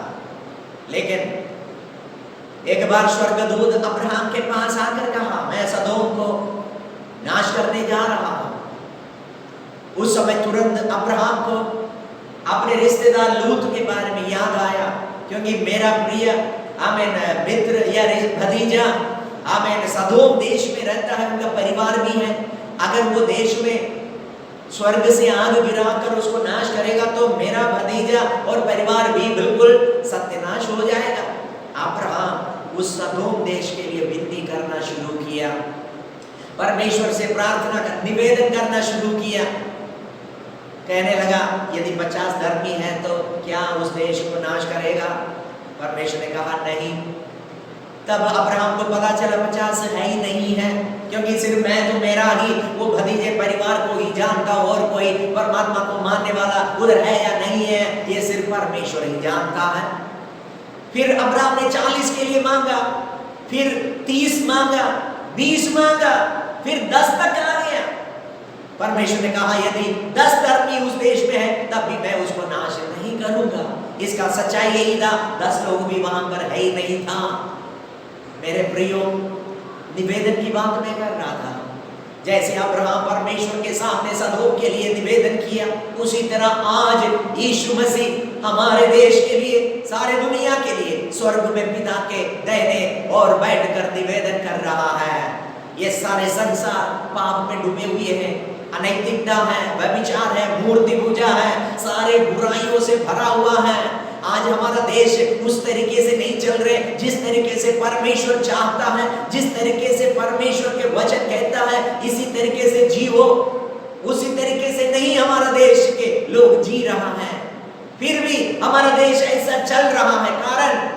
लेकिन एक बार स्वर्गदूत अब्राहम के पास आकर कहा, मैं सदोम को नाश करने जा रहा हूं। उस समय तुरंत अब्राहम को अपने रिश्तेदार लूत के बारे में याद आया, क्योंकि मेरा प्रिय आमीन मित्र या भतीजा आमीन सदोम देश में रहता है, उनका परिवार भी है। अगर वो देश में स्वर्ग से आग गिराकर उसको नाश करेगा तो मेरा भतीजा और परिवार भी बिल्कुल सत्यानाश हो जाएगा। अब्राहम उस सदोम देश के लिए विनती करना शुरू किया, परमेश्वर से प्रार्थना कर निवेदन करना शुरू किया। कहने लगा, यदि 50 धर्मी हैं तो क्या उस देश को नाश करेगा? परमेश्वर ने कहा नहीं। तब अब्राहम को पता चला 50 है ही नहीं है, क्योंकि सिर्फ मैं तो मेरा ही वो भतीजे परिवार को ही जानता हूं, और कोई परमात्मा को मानने वाला उधर है या नहीं है ये सिर्फ परमेश्वर ही जानता है। फिर अब्राहम ने 40 के लिए मांगा, फिर 30 मांगा, 20 मांगा, फिर 10 तक आ गया। परमेश्वर ने कहा यदि 10 धर्मी उस देश में है तब भी मैं उसको नाश नहीं करूंगा। इसका सच्चाई यही था, 10 लोग भी वहां पर है ही नहीं था। मेरे प्रियो, निवेदन की बात मैं कर रहा था। जैसे अब्राहम परमेश्वर के सामने सदोम के लिए निवेदन किया, उसी तरह आज यीशु मसीह हमारे देश के लिए, सारे दुनिया के लिए स्वर्ग में पिता के दाहिने और बैठकर निवेदन कर रहा है। ये सारे संसार पाप में डूबे हुए हैं, अनैतिकता है, व्यभिचार है, मूर्ति पूजा है, सारे बुराइयों से भरा हुआ है। आज हमारा देश उस तरीके से नहीं चल रहे जिस तरीके से परमेश्वर चाहता है, जिस तरीके से परमेश्वर के वचन कहता है इसी तरीके से जीवो। उसी तरीके से नहीं हमारा देश के लोग जी रहा है, फिर भी हमारा देश ऐसा चल रहा है, कारण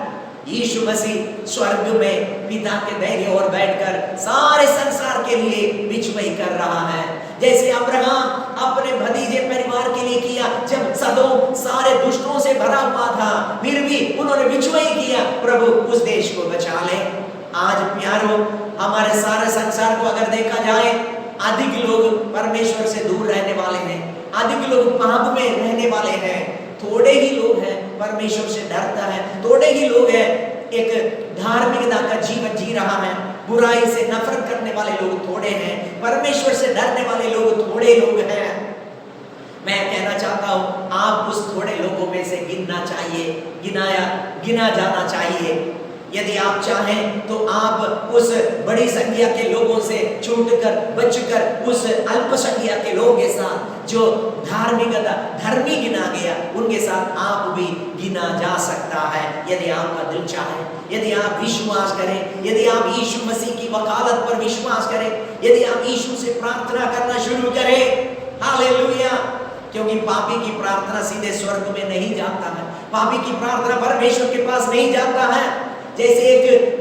यीशु मसीह स्वर्ग में पिता के दाहिने ओर बैठकर सारे संसार के लिए बिचवाई कर रहा है। जैसे अब्राहम अपने भतीजे परिवार के लिए किया, जब सदोम सारे दुष्टों से भरा हुआ था, फिर भी उन्होंने बिचवाई किया, प्रभु उस देश को बचा ले। आज प्यारो, हमारे सारे संसार को अगर देखा जाए, अधिक लोग परमेश्वर से दूर रहने वाले हैं, अधिक लोग पाप में रहने वाले हैं, थोड़े ही लोग हैं परमेश्वर से डरता है, थोड़े ही लोग हैं एक धार्मिकता का जीवन जी रहा है, बुराई से नफरत करने वाले लोग थोड़े हैं, परमेश्वर से डरने वाले लोग थोड़े लोग हैं। मैं कहना चाहता हूं, आप उस थोड़े लोगों में से गिना जाना चाहिए। यदि आप चाहें तो आप उस बड़ी संख्या के लोगों से छूटकर बचकर उस अल्प संख्या के लोगों के साथ जो धर्मी गिना गया, उनके साथ आप भी गिना जा सकता है, यदि आपका दिल चाहे, यदि आप विश्वास करें, यदि आप यीशु मसीह की वकालत पर विश्वास करें, यदि आप यीशु से प्रार्थना करना शुरू करें। हालेलुया! क्योंकि पापी की प्रार्थना सीधे स्वर्ग में नहीं जाता है, पापी की प्रार्थना परमेश्वर के पास नहीं जाता है। जैसे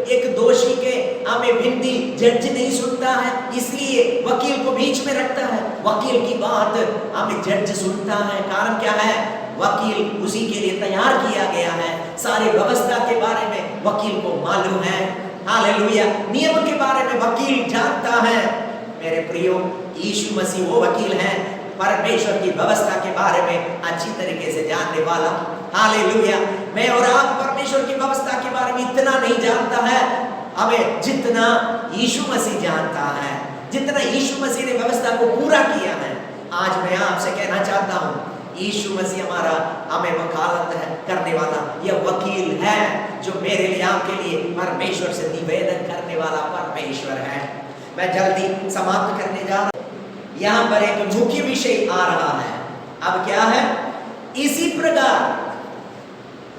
एक दोषी के हमें विनती जज नहीं सुनता है, इसलिए वकील को बीच में रखता है, वकील की बात हमें जज सुनता है। कारण क्या है? वकील उसी के लिए तैयार किया गया है, सारे व्यवस्था के बारे में वकील को मालूम है। हालेलुया! नियम के बारे में वकील जानता है। मेरे प्रियो, यीशु मसीह वो वकील है, परमेश्वर की व्यवस्था के बारे में अच्छी तरीके से जानने वाला। हालेलुया! मैं और आप परमेश्वर की व्यवस्था के बारे में इतना नहीं जानता है हमें जितना यीशु मसीह जानता है, जितना यीशु मसीह ने व्यवस्था को पूरा किया है। आज मैं आपसे कहना चाहता हूँ, यीशु मसीह हमारा हमें वकालत है करने वाला, यह वकील है जो मेरे लिए आपके लिए परमेश्वर से निवेदन करने वाला परमेश्वर है। मैं जल्दी समाप्त करने जा रहा हूँ। यहाँ पर एक मुख्य विषय आ रहा है। अब क्या है? इसी प्रकार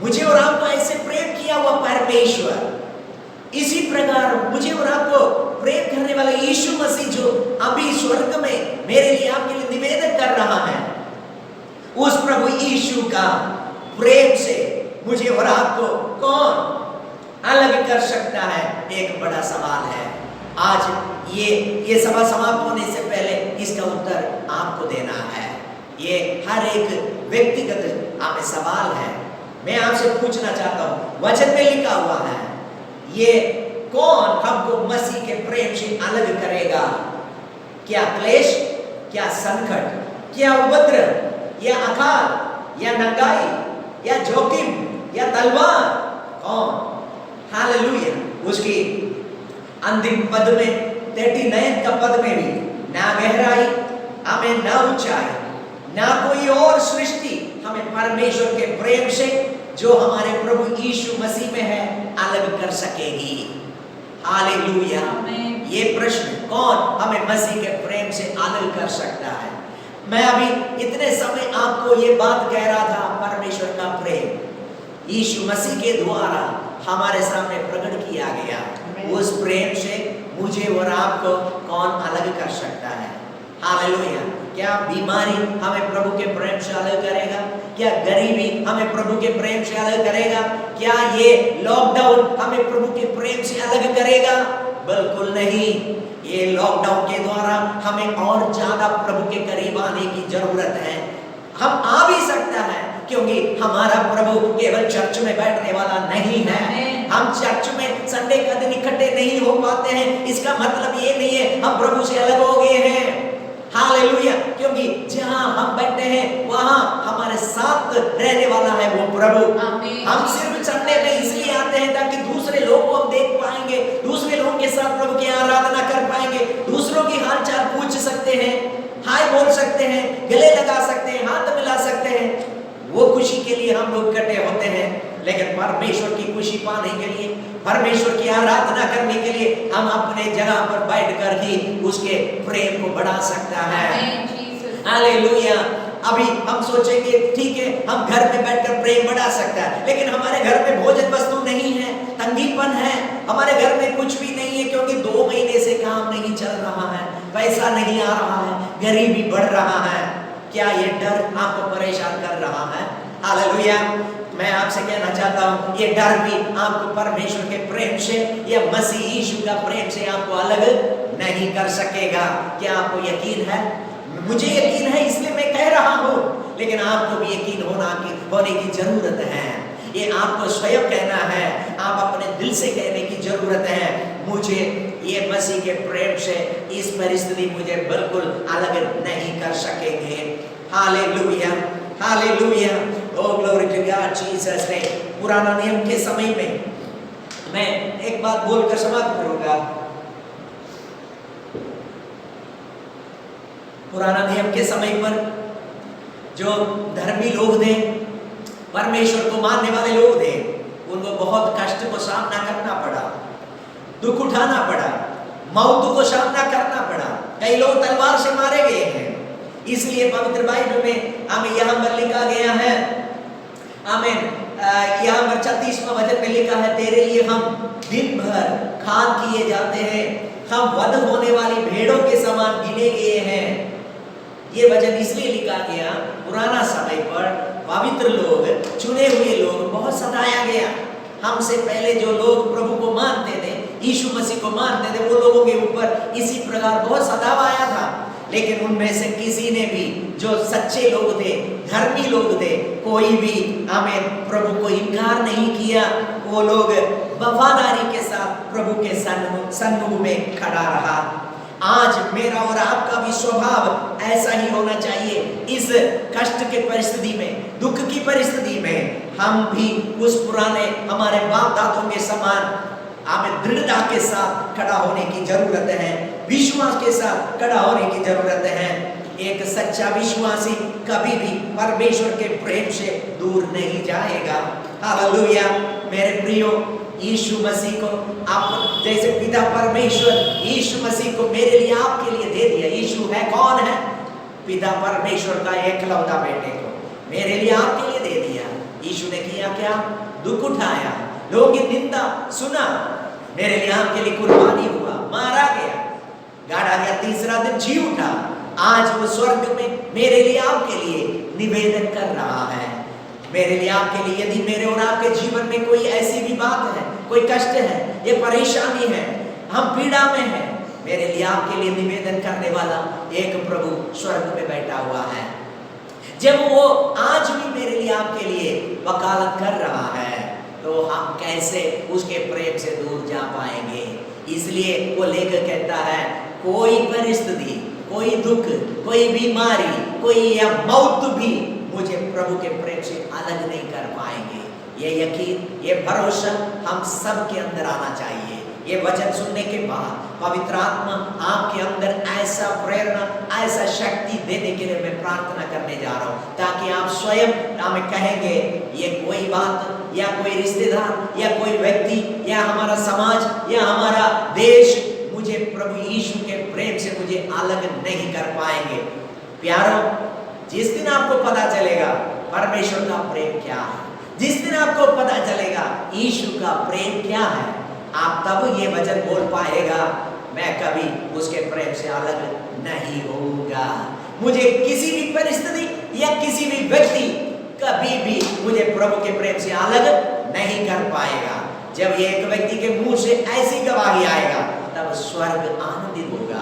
मुझे और आपको ऐसे प्रेम किया हुआ परमेश्वर, इसी प्रकार मुझे और आपको प्रेम करने वाला यीशु मसीह जो अभी स्वर्ग में मेरे लिए आपके लिए निवेदन कर रहा है, उस प्रभु यीशु का प्रेम से मुझे और आपको कौन अलग कर सकता है? एक बड़ा सवाल है। आज ये सभा समाप्त होने से पहले इसका उत्तर आपको देना है। ये हर एक व्यक्तिगत हमें सवाल है। मैं आपसे पूछना चाहता हूं, वचन में लिखा हुआ है, ये कौन हमको मसीह के प्रेम से अलग करेगा? क्या क्लेश, क्या संकट, क्या उपद्रव, या अकाल, या नंगाई, या जोखिम, या तलवार? कौन हालेलुया। उसकी अंतिम पद में 39 का पद में भी ना गहराई हमें ना ऊंचाई ना कोई और सृष्टि हमें परमेश्वर के प्रेम से जो हमारे प्रभु यीशु मसीह में है अलग कर सकेगी। हालेलुया। ये प्रश्न कौन हमें मसीह के प्रेम से अलग कर सकता है? मैं अभी इतने समय आपको ये बात कह रहा था, परमेश्वर का प्रेम यीशु मसीह के द्वारा हमारे सामने प्रकट किया गया। उस प्रेम से मुझे और आपको कौन अलग कर सकता है? हालेलुया। क्या बीमारी हमें प्रभु के प्रेम से अलग करेगा? क्या गरीबी हमें प्रभु के प्रेम से अलग करेगा? क्या ये लॉकडाउन हमें प्रभु के प्रेम से अलग करेगा? बिल्कुल नहीं। ये लॉकडाउन के द्वारा हमें और ज्यादा प्रभु के करीब आने की जरूरत है। हम आ भी सकता है क्योंकि हमारा प्रभु केवल चर्च में बैठने वाला नहीं है। हम चर्च में संडे का दिन इकट्ठे नहीं हो पाते हैं, इसका मतलब ये नहीं है हम प्रभु से अलग हो गए हैं। हालेलुया। क्योंकि जहां हम बैठे हैं वहां हमारे साथ रहने वाला है वो प्रभु। हम सिर्फ संडे में इसलिए आते हैं ताकि दूसरे लोगों को हम देख पाएंगे, दूसरे लोगों के साथ प्रभु की आराधना कर पाएंगे, दूसरों की हालचाल पूछ सकते हैं, हाय बोल सकते हैं, गले लगा सकते हैं, हाथ मिला सकते हैं। वो खुशी के लिए हम लोग इकट्ठे होते हैं। लेकिन परमेश्वर की खुशी पाने के लिए, परमेश्वर की आराधना करने के लिए हम अपने जगह पर बैठकर ही उसके प्रेम को बढ़ा सकता है। हालेलुया। अभी हम सोचेंगे ठीक है हम घर में बैठकर प्रेम बढ़ा सकता है, लेकिन हमारे घर में भोजन वस्तु नहीं है, तंगीपन है, हमारे घर में कुछ भी नहीं है क्योंकि 2 महीने से काम नहीं चल रहा है, पैसा नहीं आ रहा है, गरीबी बढ़ रहा है। क्या ये डर आपको परेशान कर रहा है? हालेलुया। मैं आपसे कहना चाहता हूँ ये डर भी आपको परमेश्वर के प्रेम से या मसीह यीशु का प्रेम से आपको अलग नहीं कर सकेगा। क्या आपको यकीन है? मुझे यकीन है इसलिए मैं कह रहा हूँ, लेकिन आपको भी यकीन होने की जरूरत है। ये आपको स्वयं कहना है, आप अपने दिल से कहने की जरूरत है, मुझे ये मसीह के प्रेम से इस परिस्थिति मुझे बिल्कुल अलग नहीं कर सकेंगे। Hallelujah. Hallelujah. Oh glory to God Jesus ने पुराना नियम के समय में, मैं एक बात बोलकर समाप्त करूंगा। पुराना नियम के समय पर जो धर्मी लोग थे, परमेश्वर को मानने वाले लोग थे, उनको बहुत कष्ट को सामना करना पड़ा, दुख उठाना पड़ा, मौत को सामना करना पड़ा। कई लोग तलवार से मारे गए हैं। इसलिए पवित्र बाइबल में हमें यहाँ पर लिखा गया है, आमीन, यहाँ पर 36वां वचन में लिखा है, तेरे लिए हम दिन भर खान किए जाते हैं, हम वध होने वाली भेड़ों के समान गिने गए हैं। ये वचन इसलिए लिखा गया, पुराना समय पर पवित्र लोग, चुने हुए लोग बहुत सताया गया। हमसे पहले जो लोग प्रभु को मानते थे, यीशु मसीह को मानते थे, वो लोगों के ऊपर इसी प्रकार बहुत सताव आया था। लेकिन उनमें से किसी ने भी, जो सच्चे लोग थे, धर्मी लोग थे, कोई भी हमें प्रभु को इनकार नहीं किया। वो लोग वफादारी के साथ प्रभु के सन्मुख में खड़ा रहा। आज मेरा और आपका भी स्वभाव ऐसा ही होना चाहिए। इस कष्ट के परिस्थिति में, दुख की परिस्थिति में हम भी उस पुराने हमारे बाप दादों के समान हमें दृढ़ता के साथ खड़ा होने की जरूरत है, विश्वास के साथ खड़ा होने की जरूरत है। एक सच्चा विश्वासी कभी भी परमेश्वर के प्रेम से दूर नहीं जाएगा। हालेलुया। मेरे प्रियो, यीशु मसीह को आप जैसे पिता परमेश्वर यीशु मसीह को मेरे लिए आपके लिए दे दिया। यीशु है कौन है? पिता परमेश्वर का एकलौता बेटे को मेरे लिए आपके लिए दे दिया। यीशु ने किया क्या? दुख उठाया, लोगों की निंदा सुना, मेरे लिए आपके लिए कुर्बानी हुआ, मारा गया, गाड़ा गया, तीसरा दिन जी उठा। आज वो स्वर्ग में मेरे लिए आपके लिए निवेदन कर रहा है। मेरे लिए आपके लिए, यदि मेरे और आपके जीवन में कोई ऐसी भी बात है, कोई कष्ट है, ये परेशानी है, हम पीड़ा में हैं, मेरे लिए आपके लिए निवेदन करने वाला एक प्रभु स्वर्ग में बैठा हुआ है। जब वो आज भी मेरे लिए आपके लिए वकालत कर रहा है, तो हम कैसे उसके प्रेम से दूर जा पाएंगे? इसलिए वो लेकर कहता है, कोई परिस्थिति, कोई दुख, कोई बीमारी, कोई या मौत भी मुझे प्रभु के प्रेम से अलग नहीं कर पाएंगे। ये यकीन, ये भरोसा हम सब के अंदर आना चाहिए। ये वचन सुनने के बाद पवित्र आत्मा आपके अंदर ऐसा प्रेरणा, ऐसा शक्ति देने के लिए मैं प्रार्थना करने जा रहा हूँ, ताकि आप स्वयं हमें कहेंगे ये कोई बात या कोई रिश्तेदार या कोई व्यक्ति या हमारा समाज या हमारा देश मुझे प्रभु यीशु के प्रेम से मुझे अलग नहीं कर पाएंगे। प्यारों, जिस दिन आपको पता चलेगा परमेश्वर का प्रेम क्या है, जिस दिन आपको पता चलेगा यीशु का प्रेम क्या है, आप तब ये वचन बोल पाएगा, मैं कभी उसके प्रेम से अलग नहीं होऊंगा। मुझे किसी भी परिस्थिति या किसी भी व्यक्ति कभी भी मुझे प्रभु के प्रेम से अलग नहीं कर पाएगा। जब ये एक व्यक्ति के मुंह से ऐसी गवाही आएगा, तब स्वर्ग आनंदित होगा।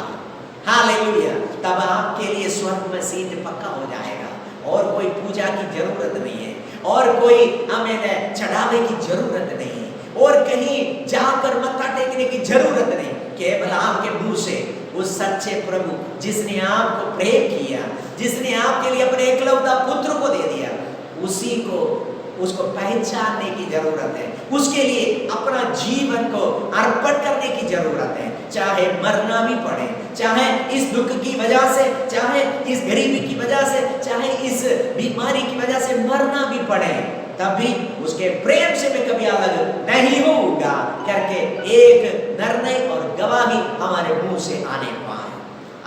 हालेलुया। तब आपके लिए स्वर्ग में सीट पक्का हो जाएगा और कोई पूजा की जरूरत नहीं है और कोई हमें चढ़ावे की जरूरत नहीं है और कहीं जाकर मत्था टेकने की जरूरत नहीं। केवल आपके मुंह से उस सच्चे प्रभु जिसने आपको प्रेम किया, जिसने आपके लिए अपने एकलौता पुत्र को दे दिया, उसी को उसको पहचानने की जरूरत है। उसके लिए अपना जीवन को अर्पण करने की जरूरत है। चाहे मरना भी पड़े, चाहे इस दुख की वजह से, चाहे इस गरीबी की वजह से, चाहे इस बीमारी की वजह से मरना भी पड़े, तभी उसके प्रेम से मैं कभी अलग नहीं होऊंगा करके एक निर्णय और गवाही हमारे मुंह से आने पाए।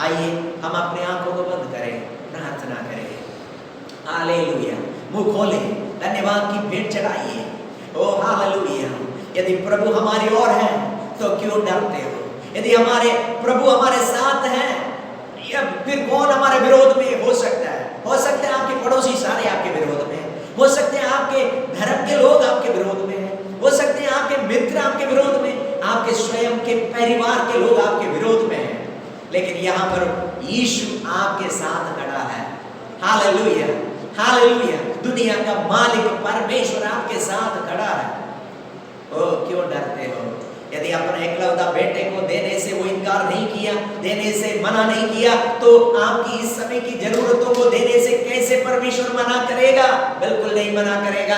आइए हम अपने आंखों को बंद करें, प्रार्थना करें। हालेलुया। मुंह खोले, धन्यवाद की भेंट चढ़ाइए। ओ हालेलुया। यदि प्रभु हमारी ओर है तो क्यों डरते हो? यदि हमारे प्रभु हमारे साथ हैं, फिर कौन हमारे विरोध में हो सकता है? हो सकते हैं आपके पड़ोसी सारे आपके विरोध में, हो सकते हैं आपके धर्म के लोग आपके विरोध में हैं, हो सकते हैं आपके मित्र आपके विरोध में, आपके स्वयं के परिवार के लोग आपके विरोध में हैं, लेकिन यहाँ पर यीशु आपके साथ खड़ा है। Hallelujah, hallelujah. दुनिया का मालिक परमेश्वर आपके साथ खड़ा है। ओ क्यों डरते हो? यदि अपने एकलौता बेटे को देने से वो इनकार नहीं किया, देने से मना नहीं किया, तो आपकी इस समय की जरूरतों को देने से कैसे परमेश्वर मना करेगा? बिल्कुल नहीं मना करेगा।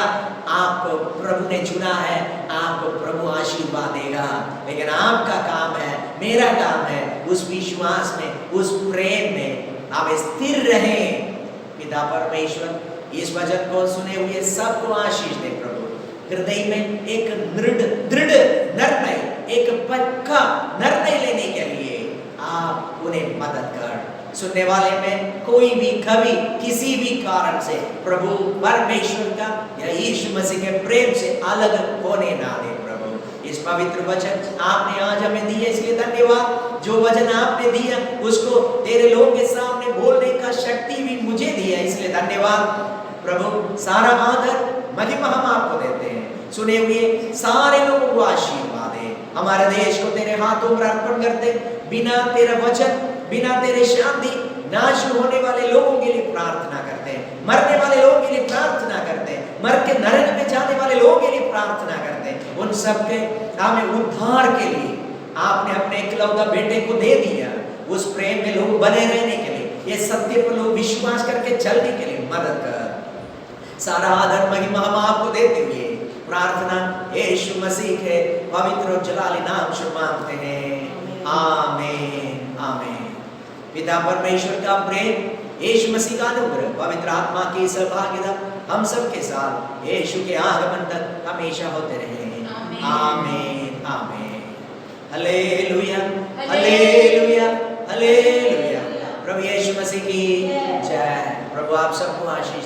आपको प्रभु ने चुना है, आपको प्रभु आशीर्वाद देगा, लेकिन आपका काम है, मेरा काम है उस विश्वास में, उस प्रेम में आप स्थिर रहें। पिता परमेश्वर इस वचन को सुने हुए सबको आशीष दे प्रभु। हृदय में एक दृढ़ निर्णय, एक पक्का निर्णय लेने के लिए आप उन्हें मदद कर। सुनने वाले में कोई भी कभी किसी भी कारण से प्रभु परमेश्वर का या यीशु मसीह के प्रेम से अलग होने ना दे प्रभु। इस पवित्र वचन आपने आज हमें दिए, इसलिए धन्यवाद। जो वचन आपने दिया उसको तेरे लोगों के सामने बोलने का शक्ति भी मुझे दिया, इसलिए धन्यवाद प्रभु। सारा आदर महिमा हम आपको देते हैं। सुने हुए सारे लोगों को आशीर्वाद दे। हमारे देश को तेरे हाथों पर अर्पण करते, बिना तेरा वचन, बिना तेरे शांति नाश होने वाले लोगों के लिए प्रार्थना करते हैं, मरने वाले लोगों के लिए प्रार्थना करते हैं, मर के नरक में जाने वाले लोगों के लिए प्रार्थना करते हैं। उन सबके हमें उद्धार के लिए आपने अपने एकलौता बेटे को दे दिया। उस प्रेम में लोग बने रहने के लिए, ये सत्य पर लोग विश्वास करके चलने के लिए मदद कर। सारा आदर महिमा हम आपको देते हुए प्रार्थना यीशु मसीह के पवित्र और जलाली नाम से मांगते हैं। आमीन, आमीन। पिता परमेश्वर का प्रेम, यीशु मसीह का अनुग्रह, पवित्र आत्मा की सहभागिता हम सब के साथ यीशु के आगमन तक हमेशा होते रहे। आमीन, आमीन। Hallelujah, hallelujah, hallelujah. प्रभु यीशु मसीह की जय। प्रभु आप सबको आशीष